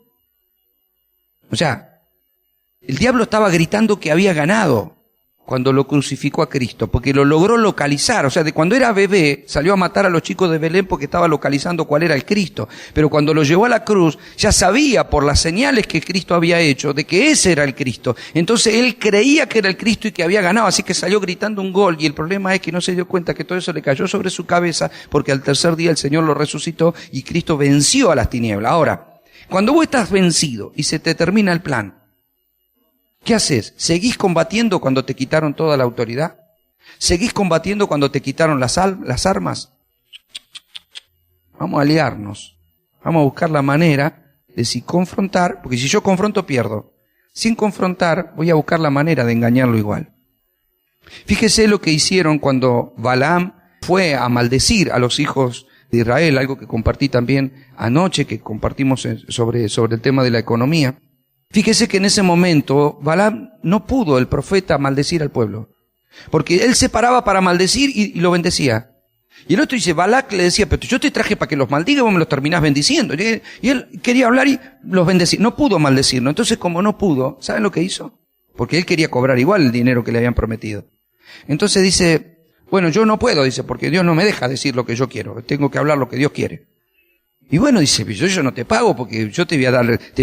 O sea, el diablo estaba gritando que había ganado cuando lo crucificó a Cristo, porque lo logró localizar. O sea, de cuando era bebé, salió a matar a los chicos de Belén porque estaba localizando cuál era el Cristo. Pero cuando lo llevó a la cruz, ya sabía por las señales que Cristo había hecho de que ese era el Cristo. Entonces él creía que era el Cristo y que había ganado, así que salió gritando un gol. Y el problema es que no se dio cuenta que todo eso le cayó sobre su cabeza, porque al tercer día el Señor lo resucitó y Cristo venció a las tinieblas. Ahora, cuando vos estás vencido y se te termina el plan, ¿qué haces? ¿Seguís combatiendo cuando te quitaron toda la autoridad? ¿Seguís combatiendo cuando te quitaron las armas? Vamos a aliarnos. Vamos a buscar la manera de si confrontar, porque si yo confronto pierdo. Sin confrontar voy a buscar la manera de engañarlo igual. Fíjese lo que hicieron cuando Balaam fue a maldecir a los hijos de Israel, algo que compartí también anoche, que compartimos sobre el tema de la economía. Fíjese que en ese momento Balaam no pudo, el profeta, maldecir al pueblo. Porque él se paraba para maldecir y lo bendecía. Y el otro dice, Balac le decía, pero yo te traje para que los maldiga y vos me los terminás bendiciendo. Y él quería hablar y los bendecía. No pudo maldecirlo. Entonces, como no pudo, ¿saben lo que hizo? Porque él quería cobrar igual el dinero que le habían prometido. Entonces dice, bueno, yo no puedo, dice, porque Dios no me deja decir lo que yo quiero. Tengo que hablar lo que Dios quiere. Y bueno, dice, yo no te pago porque yo te voy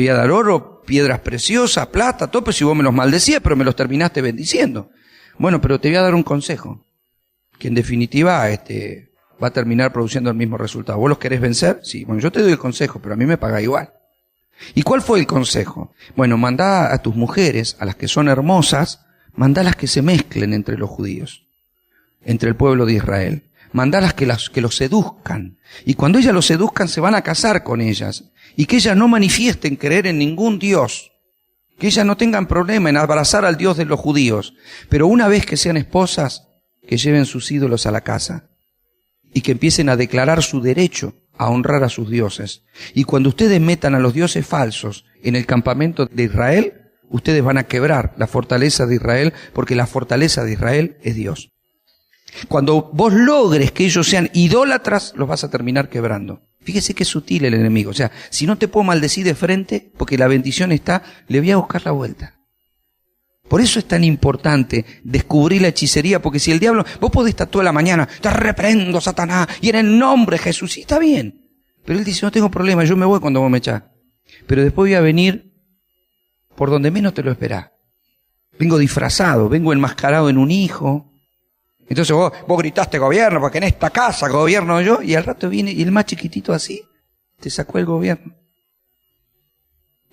a dar oro, piedras preciosas, plata, todo, pues si vos me los maldecías, pero me los terminaste bendiciendo. Bueno, pero te voy a dar un consejo, que en definitiva, va a terminar produciendo el mismo resultado. ¿Vos los querés vencer? Sí. Bueno, yo te doy el consejo, pero a mí me paga igual. ¿Y cuál fue el consejo? Bueno, mandá a tus mujeres, a las que son hermosas, mandalas que se mezclen entre los judíos, entre el pueblo de Israel. Mandalas que los seduzcan. Y cuando ellas los seduzcan, se van a casar con ellas. Y que ellas no manifiesten creer en ningún Dios. Que ellas no tengan problema en abrazar al Dios de los judíos. Pero una vez que sean esposas, que lleven sus ídolos a la casa. Y que empiecen a declarar su derecho a honrar a sus dioses. Y cuando ustedes metan a los dioses falsos en el campamento de Israel, ustedes van a quebrar la fortaleza de Israel, porque la fortaleza de Israel es Dios. Cuando vos logres que ellos sean idólatras, los vas a terminar quebrando. Fíjese qué sutil el enemigo. O sea, si no te puedo maldecir de frente, porque la bendición está, le voy a buscar la vuelta. Por eso es tan importante descubrir la hechicería, porque si el diablo, vos podés estar toda la mañana, te reprendo, Satanás, y en el nombre de Jesús, sí, está bien. Pero él dice, no tengo problema, yo me voy cuando vos me echás. Pero después voy a venir por donde menos te lo esperás. vengo disfrazado, vengo enmascarado en un hijo. Entonces vos gritaste gobierno, porque en esta casa gobierno yo, y al rato viene, y el más chiquitito así, te sacó el gobierno.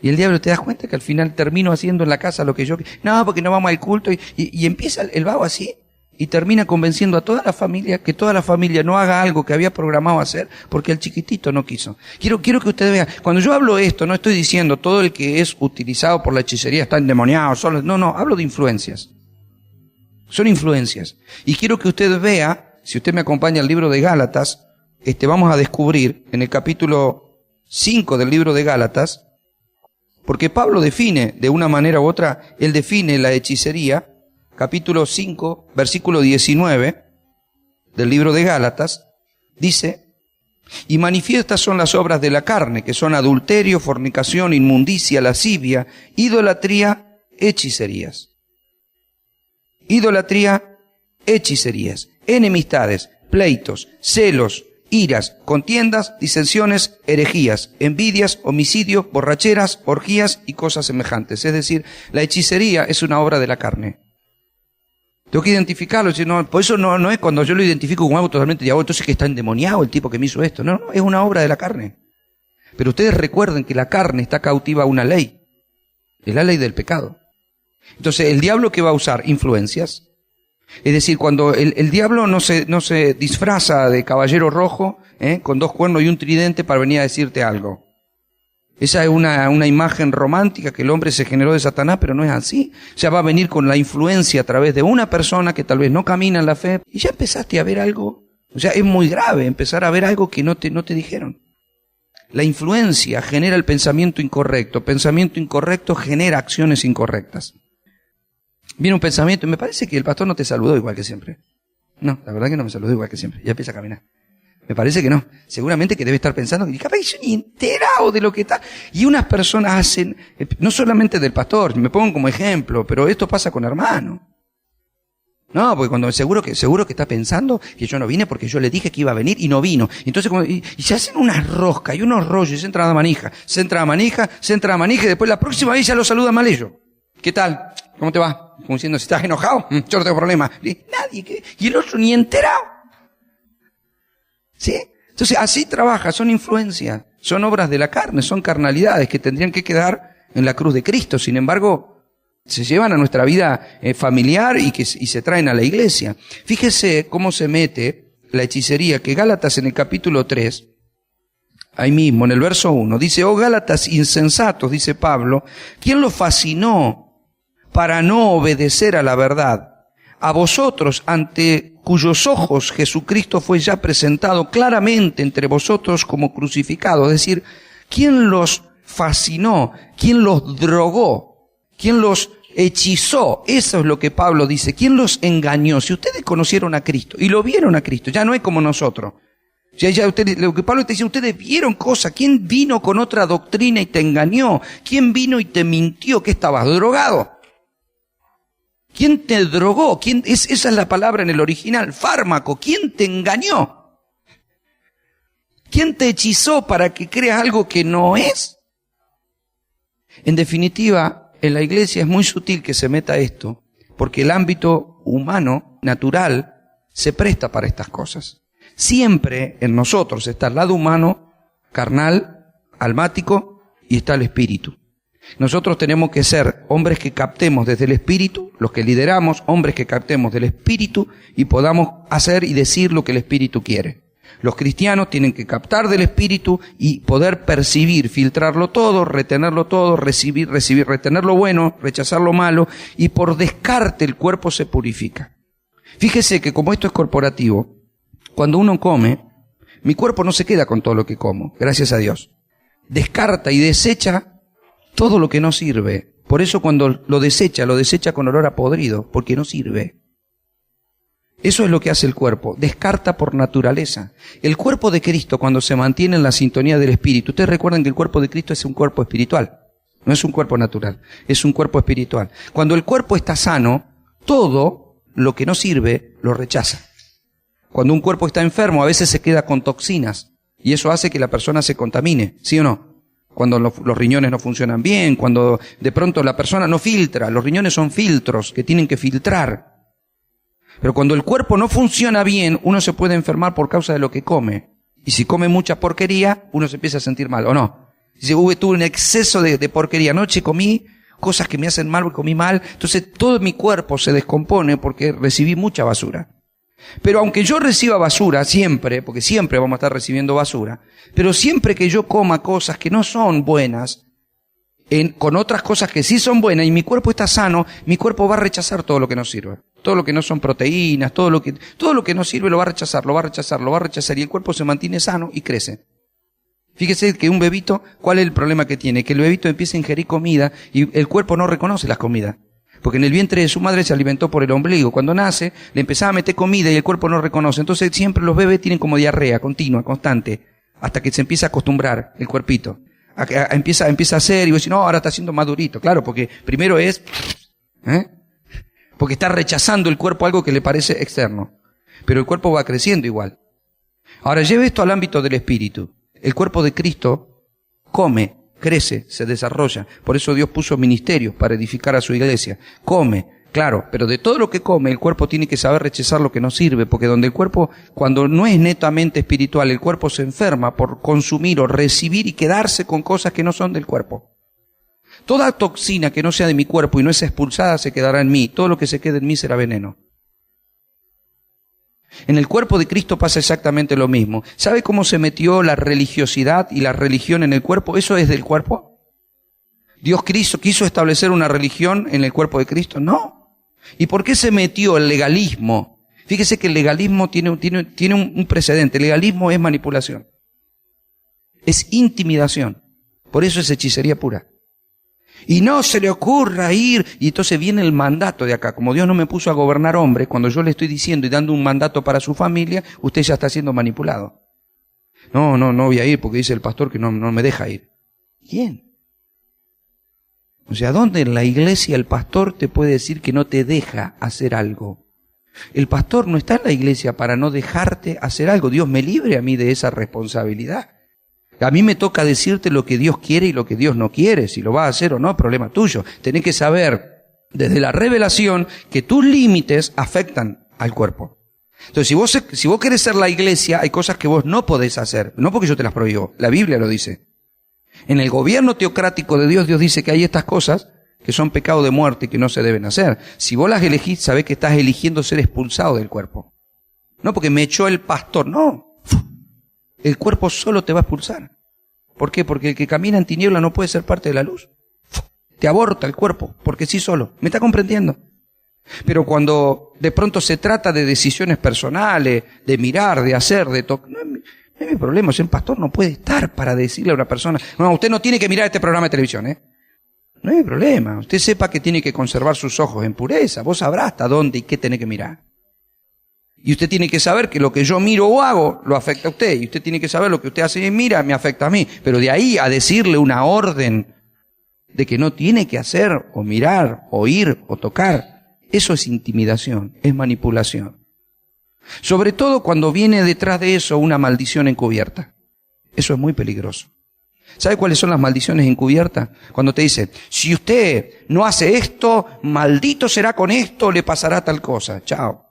Y el diablo, te das cuenta que al final termino haciendo en la casa lo que yo... No, porque no vamos al culto, y empieza el vago así, y termina convenciendo a toda la familia que toda la familia no haga algo que había programado hacer porque el chiquitito no quiso. Quiero que ustedes vean, cuando yo hablo esto, no estoy diciendo todo el que es utilizado por la hechicería está endemoniado, no, hablo de influencias. Son influencias. Y quiero que usted vea, si usted me acompaña al libro de Gálatas, vamos a descubrir en el capítulo 5 del libro de Gálatas, porque Pablo define de una manera u otra, él define la hechicería, capítulo 5, versículo 19 del libro de Gálatas, dice: y manifiestas son las obras de la carne, que son adulterio, fornicación, inmundicia, lascivia, idolatría, hechicerías. Idolatría, hechicerías, enemistades, pleitos, celos, iras, contiendas, disensiones, herejías, envidias, homicidios, borracheras, orgías y cosas semejantes. Es decir, la hechicería es una obra de la carne. Tengo que identificarlo, por eso no es cuando yo lo identifico como algo totalmente diabólico, entonces que está endemoniado el tipo que me hizo esto. No, es una obra de la carne. Pero ustedes recuerden que la carne está cautiva a una ley. Es la ley del pecado. Entonces, ¿el diablo qué va a usar? Influencias. Es decir, cuando el diablo no se disfraza de caballero rojo, con 2 cuernos y un tridente para venir a decirte algo. Esa es una imagen romántica que el hombre se generó de Satanás, pero no es así. O sea, va a venir con la influencia a través de una persona que tal vez no camina en la fe, y ya empezaste a ver algo. O sea, es muy grave empezar a ver algo que no te dijeron. La influencia genera el pensamiento incorrecto genera acciones incorrectas. Viene un pensamiento, y me parece que el pastor no te saludó igual que siempre. No, la verdad que no me saludó igual que siempre. Ya empieza a caminar. Me parece que no. Seguramente que debe estar pensando que capaz yo ni enterado de lo que está. Y unas personas hacen, no solamente del pastor, me pongo como ejemplo, pero esto pasa con hermanos. No, porque cuando seguro que está pensando que yo no vine porque yo le dije que iba a venir y no vino. Entonces, y se hacen unas roscas y unos rollos, y se entra a manija, y después la próxima vez ya lo saluda mal ellos. ¿Qué tal? ¿Cómo te va? Como diciendo, si estás enojado, yo no tengo problema. Nadie, y el otro ni enterado. ¿Sí? Entonces, así trabaja, son influencias, son obras de la carne, son carnalidades que tendrían que quedar en la cruz de Cristo. Sin embargo, se llevan a nuestra vida familiar y se traen a la iglesia. Fíjese cómo se mete la hechicería, que Gálatas en el capítulo 3, ahí mismo, en el verso 1, dice: oh Gálatas insensatos, dice Pablo, ¿quién los fascinó para no obedecer a la verdad? A vosotros, ante cuyos ojos Jesucristo fue ya presentado claramente entre vosotros como crucificado. Es decir, ¿quién los fascinó? ¿Quién los drogó? ¿Quién los hechizó? Eso es lo que Pablo dice. ¿Quién los engañó? Si ustedes conocieron a Cristo y lo vieron a Cristo, ya no es como nosotros. Ya ustedes, lo que Pablo te dice, ustedes vieron cosas. ¿Quién vino con otra doctrina y te engañó? ¿Quién vino y te mintió? ¿Que estabas drogado? ¿Quién te drogó? Esa es la palabra en el original, fármaco. ¿Quién te engañó? ¿Quién te hechizó para que creas algo que no es? En definitiva, en la iglesia es muy sutil que se meta esto, porque el ámbito humano, natural, se presta para estas cosas. Siempre en nosotros está el lado humano, carnal, almático, y está el espíritu. Nosotros tenemos que ser hombres que captemos desde el espíritu, los que lideramos, hombres que captemos del espíritu y podamos hacer y decir lo que el espíritu quiere. Los cristianos tienen que captar del espíritu y poder percibir, filtrarlo todo, retenerlo todo, recibir, retener lo bueno, rechazar lo malo, y por descarte el cuerpo se purifica. Fíjese que como esto es corporativo, cuando uno come, mi cuerpo no se queda con todo lo que como, gracias a Dios. Descarta y desecha todo lo que no sirve. Por eso cuando lo desecha con olor a podrido, porque no sirve. Eso es lo que hace el cuerpo, descarta por naturaleza. El cuerpo de Cristo, cuando se mantiene en la sintonía del Espíritu, ustedes recuerdan que el cuerpo de Cristo es un cuerpo espiritual, no es un cuerpo natural, es un cuerpo espiritual. Cuando el cuerpo está sano, todo lo que no sirve lo rechaza. Cuando un cuerpo está enfermo, a veces se queda con toxinas, y eso hace que la persona se contamine, ¿sí o no? Cuando los riñones no funcionan bien, cuando de pronto la persona no filtra. Los riñones son filtros que tienen que filtrar. Pero cuando el cuerpo no funciona bien, uno se puede enfermar por causa de lo que come. Y si come mucha porquería, uno se empieza a sentir mal, ¿o no? Si tuve un exceso de porquería, anoche comí cosas que me hacen mal, comí mal, entonces todo mi cuerpo se descompone porque recibí mucha basura. Pero aunque yo reciba basura siempre, porque siempre vamos a estar recibiendo basura, pero siempre que yo coma cosas que no son buenas, con otras cosas que sí son buenas y mi cuerpo está sano, mi cuerpo va a rechazar todo lo que no sirve. Todo lo que no son proteínas, todo lo que no sirve lo va a rechazar y el cuerpo se mantiene sano y crece. Fíjese que un bebito, ¿cuál es el problema que tiene? Que el bebito empieza a ingerir comida y el cuerpo no reconoce las comidas. Porque en el vientre de su madre se alimentó por el ombligo. Cuando nace, le empezaba a meter comida y el cuerpo no reconoce. Entonces siempre los bebés tienen como diarrea continua, constante, hasta que se empieza a acostumbrar el cuerpito. Empieza a hacer y vos decís, no, ahora está haciendo más durito. Claro, porque primero es, porque está rechazando el cuerpo algo que le parece externo. Pero el cuerpo va creciendo igual. Ahora lleve esto al ámbito del espíritu. El cuerpo de Cristo come, crece, se desarrolla. Por eso Dios puso ministerios para edificar a su iglesia. Come, claro, pero de todo lo que come, el cuerpo tiene que saber rechazar lo que no sirve, porque donde el cuerpo, cuando no es netamente espiritual, el cuerpo se enferma por consumir o recibir y quedarse con cosas que no son del cuerpo. Toda toxina que no sea de mi cuerpo y no es expulsada se quedará en mí. Todo lo que se quede en mí será veneno. En el cuerpo de Cristo pasa exactamente lo mismo. ¿Sabe cómo se metió la religiosidad y la religión en el cuerpo? ¿Eso es del cuerpo? ¿Dios quiso establecer una religión en el cuerpo de Cristo? No. ¿Y por qué se metió el legalismo? Fíjese que el legalismo tiene un precedente. El legalismo es manipulación. Es intimidación. Por eso es hechicería pura. Y no se le ocurra ir, y entonces viene el mandato de acá. Como Dios no me puso a gobernar hombres, cuando yo le estoy diciendo y dando un mandato para su familia, usted ya está siendo manipulado. No voy a ir porque dice el pastor que no me deja ir. ¿Quién? O sea, ¿dónde en la iglesia el pastor te puede decir que no te deja hacer algo? El pastor no está en la iglesia para no dejarte hacer algo. Dios me libre a mí de esa responsabilidad. A mí me toca decirte lo que Dios quiere y lo que Dios no quiere. Si lo vas a hacer o no, problema tuyo. Tenés que saber desde la revelación que tus límites afectan al cuerpo. Entonces, si vos querés ser la iglesia, hay cosas que vos no podés hacer. No porque yo te las prohíbo. La Biblia lo dice. En el gobierno teocrático de Dios, Dios dice que hay estas cosas que son pecado de muerte y que no se deben hacer. Si vos las elegís, sabés que estás eligiendo ser expulsado del cuerpo. No porque me echó el pastor, no. El cuerpo solo te va a expulsar. ¿Por qué? Porque el que camina en tiniebla no puede ser parte de la luz. Te aborta el cuerpo, porque sí solo. ¿Me está comprendiendo? Pero cuando de pronto se trata de decisiones personales, de mirar, de hacer, de tocar, no es mi problema. O sea, un pastor no puede estar para decirle a una persona, no, usted no tiene que mirar este programa de televisión, No hay problema. Usted sepa que tiene que conservar sus ojos en pureza. Vos sabrás hasta dónde y qué tiene que mirar. Y usted tiene que saber que lo que yo miro o hago lo afecta a usted. Y usted tiene que saber lo que usted hace y mira me afecta a mí. Pero de ahí a decirle una orden de que no tiene que hacer o mirar, oír o tocar, eso es intimidación, es manipulación. Sobre todo cuando viene detrás de eso una maldición encubierta. Eso es muy peligroso. ¿Sabe cuáles son las maldiciones encubiertas? Cuando te dicen, si usted no hace esto, maldito será con esto, le pasará tal cosa. Chao.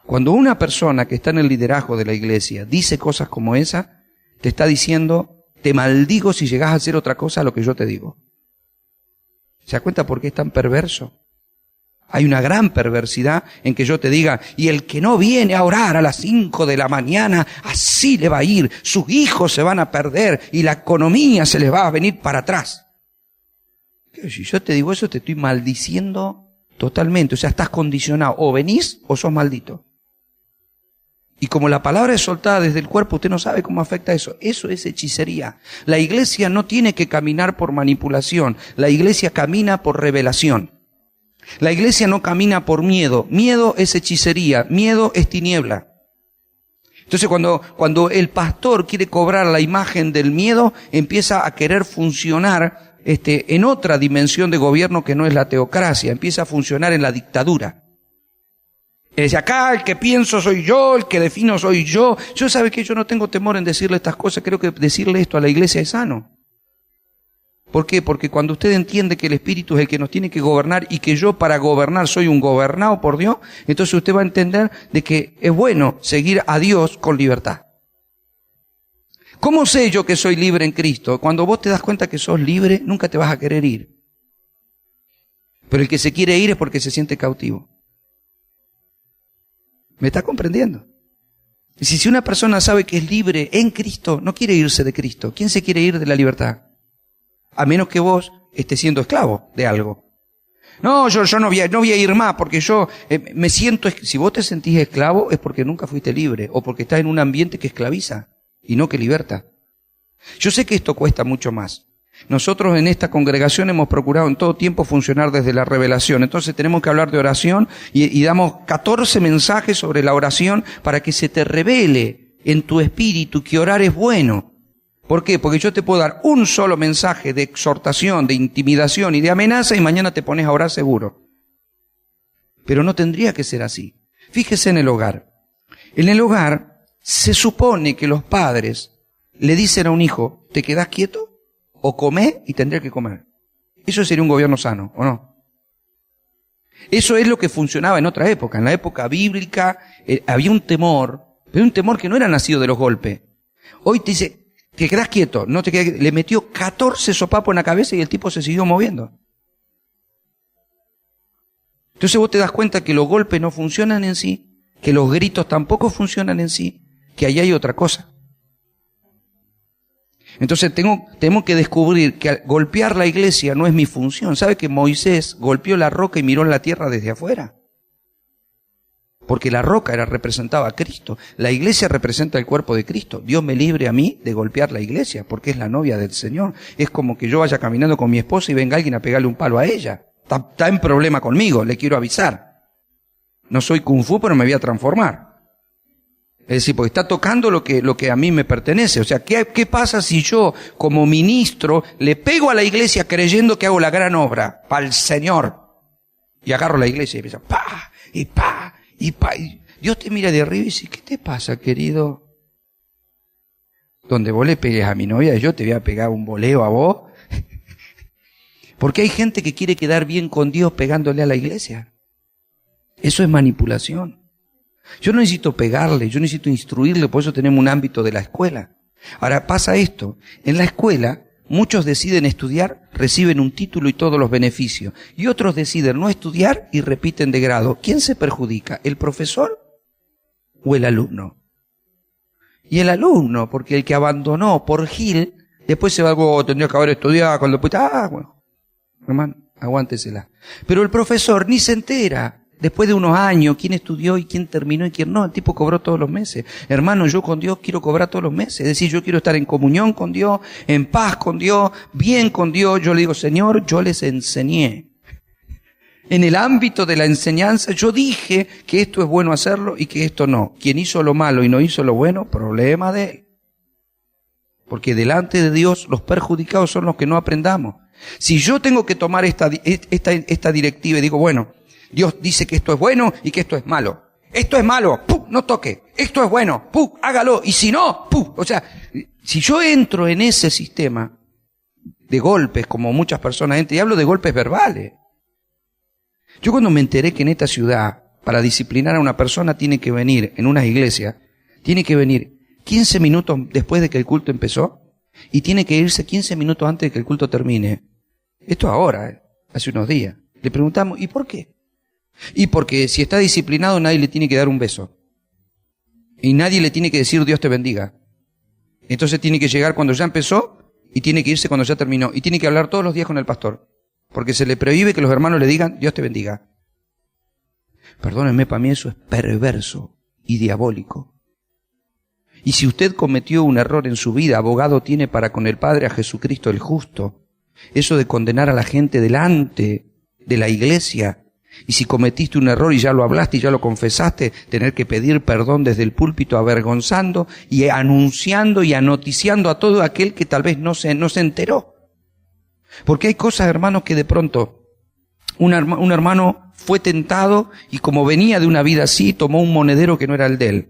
Cuando una persona que está en el liderazgo de la iglesia dice cosas como esa, te está diciendo, te maldigo si llegás a hacer otra cosa a lo que yo te digo. ¿Se da cuenta por qué es tan perverso? Hay una gran perversidad en que yo te diga, y el que no viene a orar a las 5 de la mañana, así le va a ir, sus hijos se van a perder y la economía se les va a venir para atrás. Si yo te digo eso, te estoy maldiciendo totalmente. O sea, estás condicionado, o venís o sos maldito. Y como la palabra es soltada desde el cuerpo, usted no sabe cómo afecta eso. Eso es hechicería. La iglesia no tiene que caminar por manipulación. La iglesia camina por revelación. La iglesia no camina por miedo. Miedo es hechicería. Miedo es tiniebla. Entonces cuando el pastor quiere cobrar la imagen del miedo, empieza a querer funcionar en otra dimensión de gobierno que no es la teocracia. Empieza a funcionar en la dictadura. Es acá, el que pienso soy yo, el que defino soy yo. Yo sabe que yo no tengo temor en decirle estas cosas. Creo que decirle esto a la iglesia es sano. ¿Por qué? Porque cuando usted entiende que el Espíritu es el que nos tiene que gobernar y que yo para gobernar soy un gobernado por Dios, entonces usted va a entender de que es bueno seguir a Dios con libertad. ¿Cómo sé yo que soy libre en Cristo? Cuando vos te das cuenta que sos libre, nunca te vas a querer ir. Pero el que se quiere ir es porque se siente cautivo. ¿Me está comprendiendo? Y si una persona sabe que es libre en Cristo, no quiere irse de Cristo. ¿Quién se quiere ir de la libertad? A menos que vos estés siendo esclavo de algo. No, yo no voy a ir más porque yo me siento... Si vos te sentís esclavo es porque nunca fuiste libre o porque estás en un ambiente que esclaviza y no que liberta. Yo sé que esto cuesta mucho más. Nosotros en esta congregación hemos procurado en todo tiempo funcionar desde la revelación. Entonces tenemos que hablar de oración y damos 14 mensajes sobre la oración para que se te revele en tu espíritu que orar es bueno. ¿Por qué? Porque yo te puedo dar un solo mensaje de exhortación, de intimidación y de amenaza y mañana te pones a orar seguro. Pero no tendría que ser así. Fíjese en el hogar. En el hogar se supone que los padres le dicen a un hijo, ¿te quedás quieto? O comé y tendría que comer. Eso sería un gobierno sano, ¿o no? Eso es lo que funcionaba en otra época. En la época bíblica había un temor, pero un temor que no era nacido de los golpes. Hoy te dice, te quedás quieto, no te quedás, le metió 14 sopapos en la cabeza y el tipo se siguió moviendo. Entonces vos te das cuenta que los golpes no funcionan en sí, que los gritos tampoco funcionan en sí, que ahí hay otra cosa. Entonces tenemos que descubrir que golpear la iglesia no es mi función. ¿Sabe que Moisés golpeó la roca y miró en la tierra desde afuera? Porque la roca representaba a Cristo. La iglesia representa el cuerpo de Cristo. Dios me libre a mí de golpear la iglesia, porque es la novia del Señor. Es como que yo vaya caminando con mi esposa y venga alguien a pegarle un palo a ella. Está en problema conmigo, le quiero avisar. No soy Kung Fu, pero me voy a transformar. Es decir, porque está tocando lo que a mí me pertenece. O sea, ¿qué pasa si yo, como ministro, le pego a la iglesia creyendo que hago la gran obra para el Señor? Y agarro la iglesia y empiezo, pa, y pa, y pa. Y Dios te mira de arriba y dice, ¿qué te pasa, querido? Donde vos le pegues a mi novia, yo te voy a pegar un boleo a vos. Porque hay gente que quiere quedar bien con Dios pegándole a la iglesia. Eso es manipulación. Yo no necesito pegarle, yo necesito instruirle, por eso tenemos un ámbito de la escuela. Ahora pasa esto, en la escuela muchos deciden estudiar, reciben un título y todos los beneficios, y otros deciden no estudiar y repiten de grado. ¿Quién se perjudica? ¿El profesor o el alumno? Y el alumno, porque el que abandonó por Gil, después se va algo, tendría que haber estudiado, cuando después, bueno, hermano, aguántesela. Pero el profesor ni se entera. Después de unos años, quién estudió y quién terminó y quién no, el tipo cobró todos los meses. Hermano, yo con Dios quiero cobrar todos los meses. Es decir, yo quiero estar en comunión con Dios, en paz con Dios, bien con Dios. Yo le digo, Señor, yo les enseñé. En el ámbito de la enseñanza, yo dije que esto es bueno hacerlo y que esto no. Quien hizo lo malo y no hizo lo bueno, problema de él. Porque delante de Dios, los perjudicados son los que no aprendamos. Si yo tengo que tomar esta directiva y digo, bueno, Dios dice que esto es bueno y que esto es malo. Esto es malo, ¡pum!, no toque. Esto es bueno, ¡pum!, hágalo. Y si no, ¡pum! O sea, si yo entro en ese sistema de golpes, como muchas personas entran, y hablo de golpes verbales. Yo cuando me enteré que en esta ciudad, para disciplinar a una persona tiene que venir, en una iglesia, tiene que venir 15 minutos después de que el culto empezó y tiene que irse 15 minutos antes de que el culto termine. Esto ahora, hace unos días. Le preguntamos, ¿y por qué? Y porque si está disciplinado nadie le tiene que dar un beso. Y nadie le tiene que decir Dios te bendiga. Entonces tiene que llegar cuando ya empezó y tiene que irse cuando ya terminó. Y tiene que hablar todos los días con el pastor. Porque se le prohíbe que los hermanos le digan Dios te bendiga. Perdónenme, para mí eso es perverso y diabólico. Y si usted cometió un error en su vida, abogado tiene para con el Padre a Jesucristo el justo. Eso de condenar a la gente delante de la iglesia. Y si cometiste un error y ya lo hablaste y ya lo confesaste, tener que pedir perdón desde el púlpito avergonzando y anunciando y anoticiando a todo aquel que tal vez no se enteró. Porque hay cosas, hermanos, que de pronto un hermano fue tentado y como venía de una vida así, tomó un monedero que no era el de él.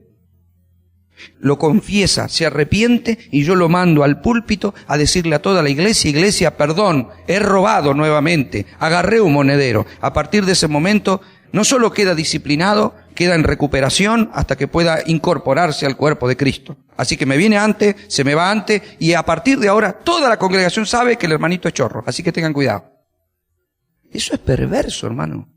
lo confiesa, se arrepiente y yo lo mando al púlpito a decirle a toda la iglesia, iglesia, perdón, he robado nuevamente, agarré un monedero. A partir de ese momento, no solo queda disciplinado, queda en recuperación hasta que pueda incorporarse al cuerpo de Cristo. Así que me viene antes, se me va antes, y a partir de ahora toda la congregación sabe que el hermanito es chorro. Así que tengan cuidado. Eso es perverso, hermano.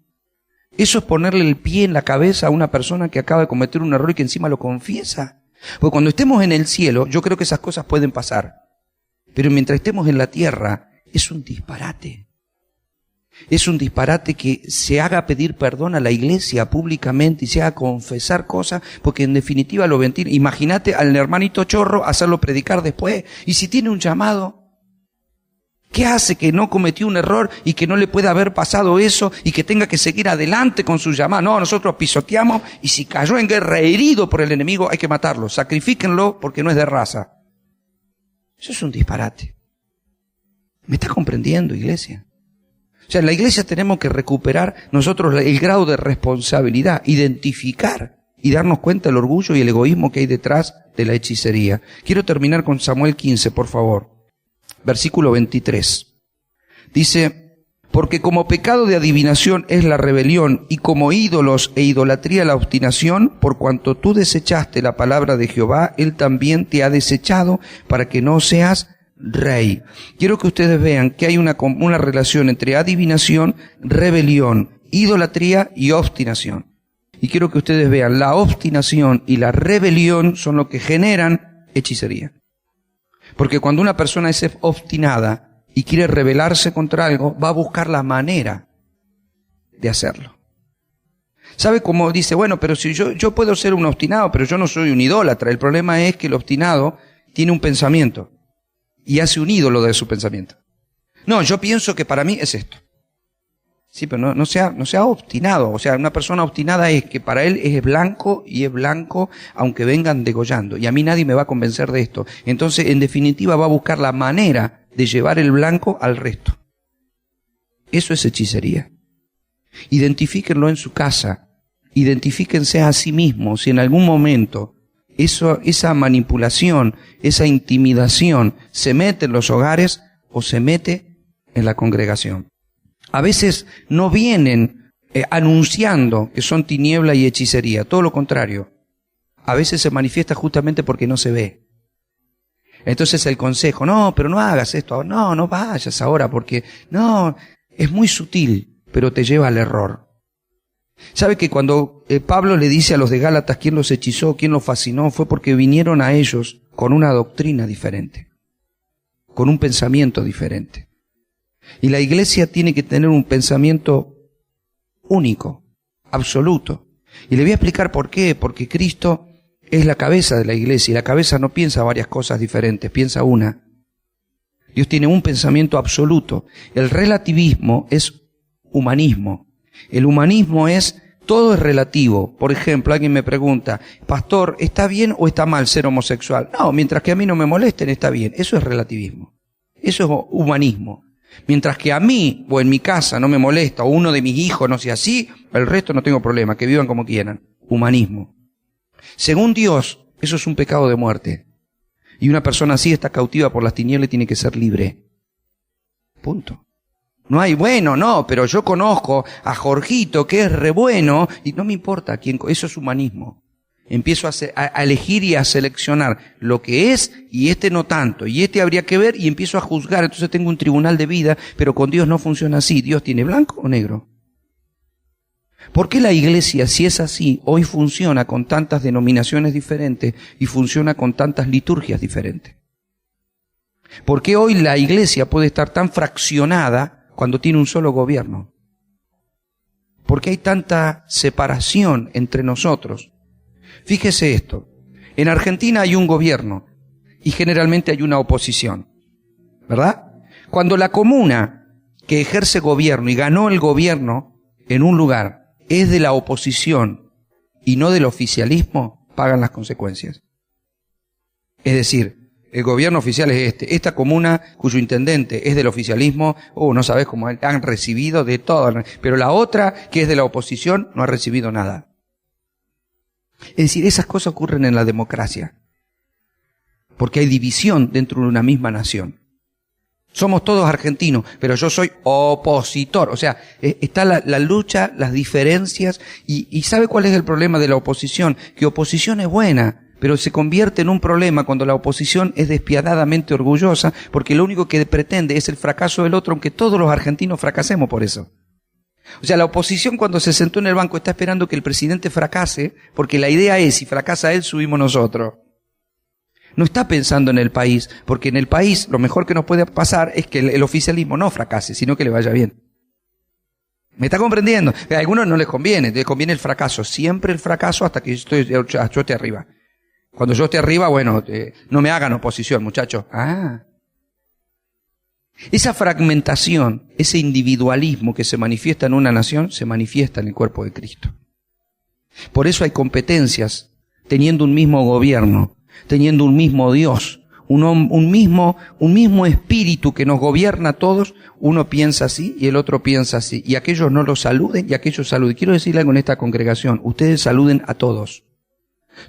Eso es ponerle el pie en la cabeza a una persona que acaba de cometer un error y que encima lo confiesa. Porque cuando estemos en el cielo, yo creo que esas cosas pueden pasar. Pero mientras estemos en la tierra, es un disparate. Es un disparate que se haga pedir perdón a la iglesia públicamente y se haga confesar cosas, porque en definitiva lo ventila. Imagínate al hermanito chorro hacerlo predicar después. Y si tiene un llamado, ¿qué hace que no cometió un error y que no le pueda haber pasado eso y que tenga que seguir adelante con su llamado? No, nosotros pisoteamos y si cayó en guerra herido por el enemigo hay que matarlo. Sacrifíquenlo porque no es de raza. Eso es un disparate. ¿Me está comprendiendo, iglesia? O sea, en la iglesia tenemos que recuperar nosotros el grado de responsabilidad, identificar y darnos cuenta del orgullo y el egoísmo que hay detrás de la hechicería. Quiero terminar con Samuel 15, por favor. Versículo 23. Dice, porque como pecado de adivinación es la rebelión y como ídolos e idolatría la obstinación, por cuanto tú desechaste la palabra de Jehová, él también te ha desechado para que no seas rey. Quiero que ustedes vean que hay una relación entre adivinación, rebelión, idolatría y obstinación. Y quiero que ustedes vean, la obstinación y la rebelión son lo que generan hechicería. Porque cuando una persona es obstinada y quiere rebelarse contra algo, va a buscar la manera de hacerlo. ¿Sabe cómo dice? Bueno, pero si yo puedo ser un obstinado, pero yo no soy un idólatra. El problema es que el obstinado tiene un pensamiento y hace un ídolo de su pensamiento. No, yo pienso que para mí es esto. Sí, pero no sea obstinado. O sea, una persona obstinada es que para él es blanco y es blanco aunque vengan degollando. Y a mí nadie me va a convencer de esto. Entonces, en definitiva, va a buscar la manera de llevar el blanco al resto. Eso es hechicería. Identifíquenlo en su casa. Identifíquense a sí mismos si en algún momento esa manipulación, esa intimidación se mete en los hogares o se mete en la congregación. A veces no vienen anunciando que son tiniebla y hechicería, todo lo contrario. A veces se manifiesta justamente porque no se ve. Entonces el consejo, no, pero no hagas esto, no vayas ahora porque no, es muy sutil, pero te lleva al error. ¿Sabe que cuando Pablo le dice a los de Gálatas quién los hechizó, quién los fascinó, fue porque vinieron a ellos con una doctrina diferente, con un pensamiento diferente? Y la iglesia tiene que tener un pensamiento único, absoluto. Y le voy a explicar por qué. Porque Cristo es la cabeza de la iglesia y la cabeza no piensa varias cosas diferentes, piensa una. Dios tiene un pensamiento absoluto. El relativismo es humanismo. El humanismo es, todo es relativo. Por ejemplo, alguien me pregunta, pastor, ¿está bien o está mal ser homosexual? No, mientras que a mí no me molesten, está bien. Eso es relativismo. Eso es humanismo. Mientras que a mí, o en mi casa, no me molesta, o uno de mis hijos no sea así, el resto no tengo problema, que vivan como quieran. Humanismo. Según Dios, eso es un pecado de muerte. Y una persona así está cautiva por las tinieblas y tiene que ser libre. Punto. No hay, bueno, no, pero yo conozco a Jorgito que es re bueno y no me importa quién, eso es humanismo. Empiezo a elegir y a seleccionar lo que es y este no tanto, y este habría que ver y empiezo a juzgar, entonces tengo un tribunal de vida, pero con Dios no funciona así. ¿Dios tiene blanco o negro? ¿Por qué la iglesia, si es así, hoy funciona con tantas denominaciones diferentes y funciona con tantas liturgias diferentes? ¿Por qué hoy la iglesia puede estar tan fraccionada cuando tiene un solo gobierno? ¿Por qué hay tanta separación entre nosotros? Fíjese esto, en Argentina hay un gobierno y generalmente hay una oposición, ¿verdad? Cuando la comuna que ejerce gobierno y ganó el gobierno en un lugar es de la oposición y no del oficialismo, pagan las consecuencias. Es decir, el gobierno oficial es esta comuna cuyo intendente es del oficialismo, no sabes cómo han recibido de todo, pero la otra que es de la oposición no ha recibido nada. Es decir, esas cosas ocurren en la democracia, porque hay división dentro de una misma nación. Somos todos argentinos, pero yo soy opositor. O sea, está la lucha, las diferencias, y ¿sabe cuál es el problema de la oposición? Que oposición es buena, pero se convierte en un problema cuando la oposición es despiadadamente orgullosa, porque lo único que pretende es el fracaso del otro, aunque todos los argentinos fracasemos por eso. O sea, la oposición cuando se sentó en el banco está esperando que el presidente fracase, porque la idea es, si fracasa él, subimos nosotros. No está pensando en el país, porque en el país lo mejor que nos puede pasar es que el oficialismo no fracase, sino que le vaya bien. ¿Me está comprendiendo? A algunos no les conviene el fracaso, siempre el fracaso hasta que yo esté arriba. Cuando yo esté arriba, bueno, no me hagan oposición, muchachos. Esa fragmentación, ese individualismo que se manifiesta en una nación, se manifiesta en el cuerpo de Cristo. Por eso hay competencias, teniendo un mismo gobierno, teniendo un mismo Dios, un mismo espíritu que nos gobierna a todos. Uno piensa así y el otro piensa así. Y aquellos no los saluden y aquellos saluden. Quiero decirle algo en esta congregación. Ustedes saluden a todos.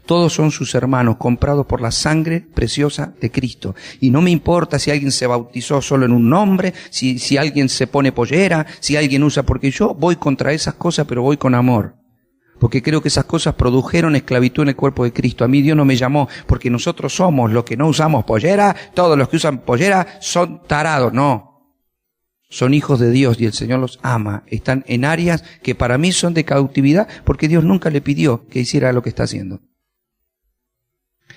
Todos son sus hermanos, comprados por la sangre preciosa de Cristo. Y no me importa si alguien se bautizó solo en un nombre, si alguien se pone pollera, si alguien usa, porque yo voy contra esas cosas, pero voy con amor. Porque creo que esas cosas produjeron esclavitud en el cuerpo de Cristo. A mí Dios no me llamó, porque nosotros somos los que no usamos pollera, todos los que usan pollera son tarados. No. Son hijos de Dios y el Señor los ama. Están en áreas que para mí son de cautividad, porque Dios nunca le pidió que hiciera lo que está haciendo.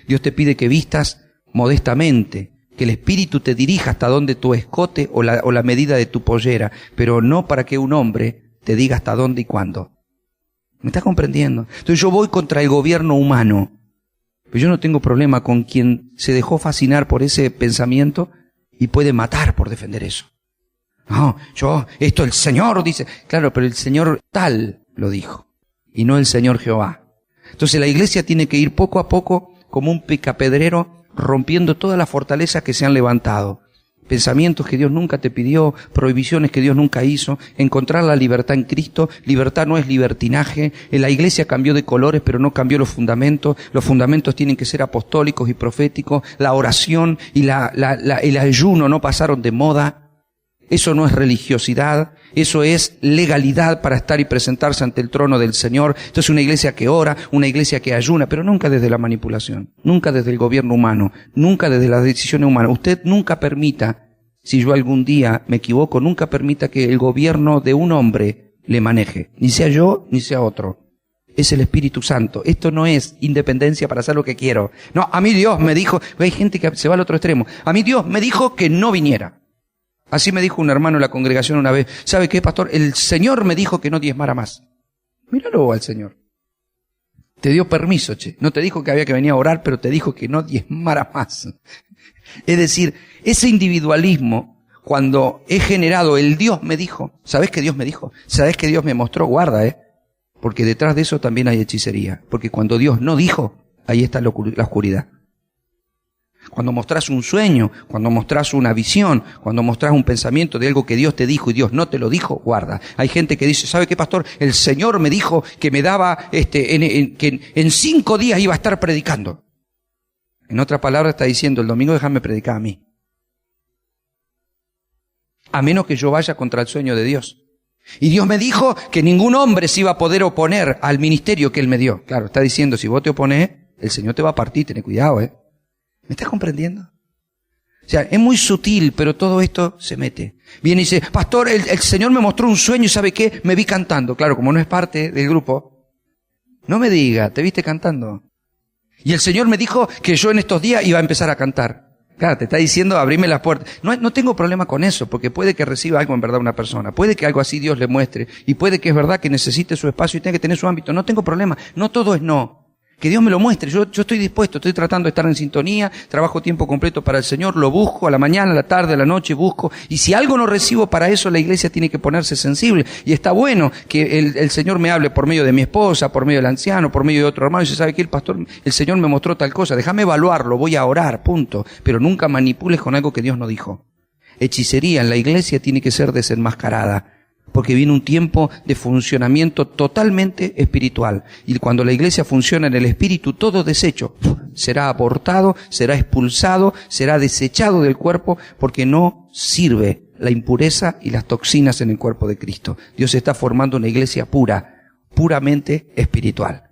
Dios te pide que vistas modestamente, que el Espíritu te dirija hasta donde tu escote o la medida de tu pollera, pero no para que un hombre te diga hasta dónde y cuándo. ¿Me estás comprendiendo? Entonces yo voy contra el gobierno humano, pero yo no tengo problema con quien se dejó fascinar por ese pensamiento y puede matar por defender eso. No, esto el Señor dice. Claro, pero el Señor tal lo dijo, y no el Señor Jehová. Entonces la iglesia tiene que ir poco a poco como un picapedrero, rompiendo todas las fortalezas que se han levantado. Pensamientos que Dios nunca te pidió, prohibiciones que Dios nunca hizo, encontrar la libertad en Cristo. Libertad no es libertinaje. En la iglesia cambió de colores, pero no cambió los fundamentos. Los fundamentos tienen que ser apostólicos y proféticos. La oración y el ayuno no pasaron de moda. Eso no es religiosidad, eso es legalidad para estar y presentarse ante el trono del Señor. Entonces una iglesia que ora, una iglesia que ayuna, pero nunca desde la manipulación, nunca desde el gobierno humano, nunca desde las decisiones humanas. Usted nunca permita, si yo algún día me equivoco, nunca permita que el gobierno de un hombre le maneje, ni sea yo ni sea otro. Es el Espíritu Santo. Esto no es independencia para hacer lo que quiero. No, a mí Dios me dijo, hay gente que se va al otro extremo, a mí Dios me dijo que no viniera. Así me dijo un hermano en la congregación una vez. ¿Sabe qué, pastor? El Señor me dijo que no diezmara más. Míralo al Señor. Te dio permiso, No te dijo que había que venir a orar, pero te dijo que no diezmara más. Es decir, ese individualismo, cuando he generado el Dios me dijo, ¿sabes qué Dios me dijo? ¿Sabes qué Dios me mostró? Guarda, porque detrás de eso también hay hechicería. Porque cuando Dios no dijo, ahí está la oscuridad. Cuando mostrás un sueño, cuando mostrás una visión, cuando mostrás un pensamiento de algo que Dios te dijo y Dios no te lo dijo, guarda. Hay gente que dice, ¿sabe qué, pastor? El Señor me dijo que me daba, que en 5 días iba a estar predicando. En otras palabras está diciendo, el domingo déjame predicar a mí. A menos que yo vaya contra el sueño de Dios. Y Dios me dijo que ningún hombre se iba a poder oponer al ministerio que Él me dio. Claro, está diciendo, si vos te opones, el Señor te va a partir, ten cuidado, ¿Me estás comprendiendo? O sea, es muy sutil, pero todo esto se mete. Viene y dice, pastor, el Señor me mostró un sueño y ¿sabe qué? Me vi cantando. Claro, como no es parte del grupo, no me diga, ¿te viste cantando? Y el Señor me dijo que yo en estos días iba a empezar a cantar. Claro, te está diciendo, abrime las puertas. No tengo problema con eso, porque puede que reciba algo en verdad una persona. Puede que algo así Dios le muestre. Y puede que es verdad que necesite su espacio y tenga que tener su ámbito. No tengo problema. No todo es no. Que Dios me lo muestre, yo estoy dispuesto, estoy tratando de estar en sintonía, trabajo tiempo completo para el Señor, lo busco a la mañana, a la tarde, a la noche, busco, y si algo no recibo para eso, la iglesia tiene que ponerse sensible, y está bueno que el Señor me hable por medio de mi esposa, por medio del anciano, por medio de otro hermano, y dice, ¿sabe qué? El Señor me mostró tal cosa, déjame evaluarlo, voy a orar, punto, pero nunca manipules con algo que Dios no dijo. Hechicería en la iglesia tiene que ser desenmascarada, Porque viene un tiempo de funcionamiento totalmente espiritual. Y cuando la iglesia funciona en el espíritu, todo desecho será abortado, será expulsado, será desechado del cuerpo, porque no sirve la impureza y las toxinas en el cuerpo de Cristo. Dios está formando una iglesia pura, puramente espiritual.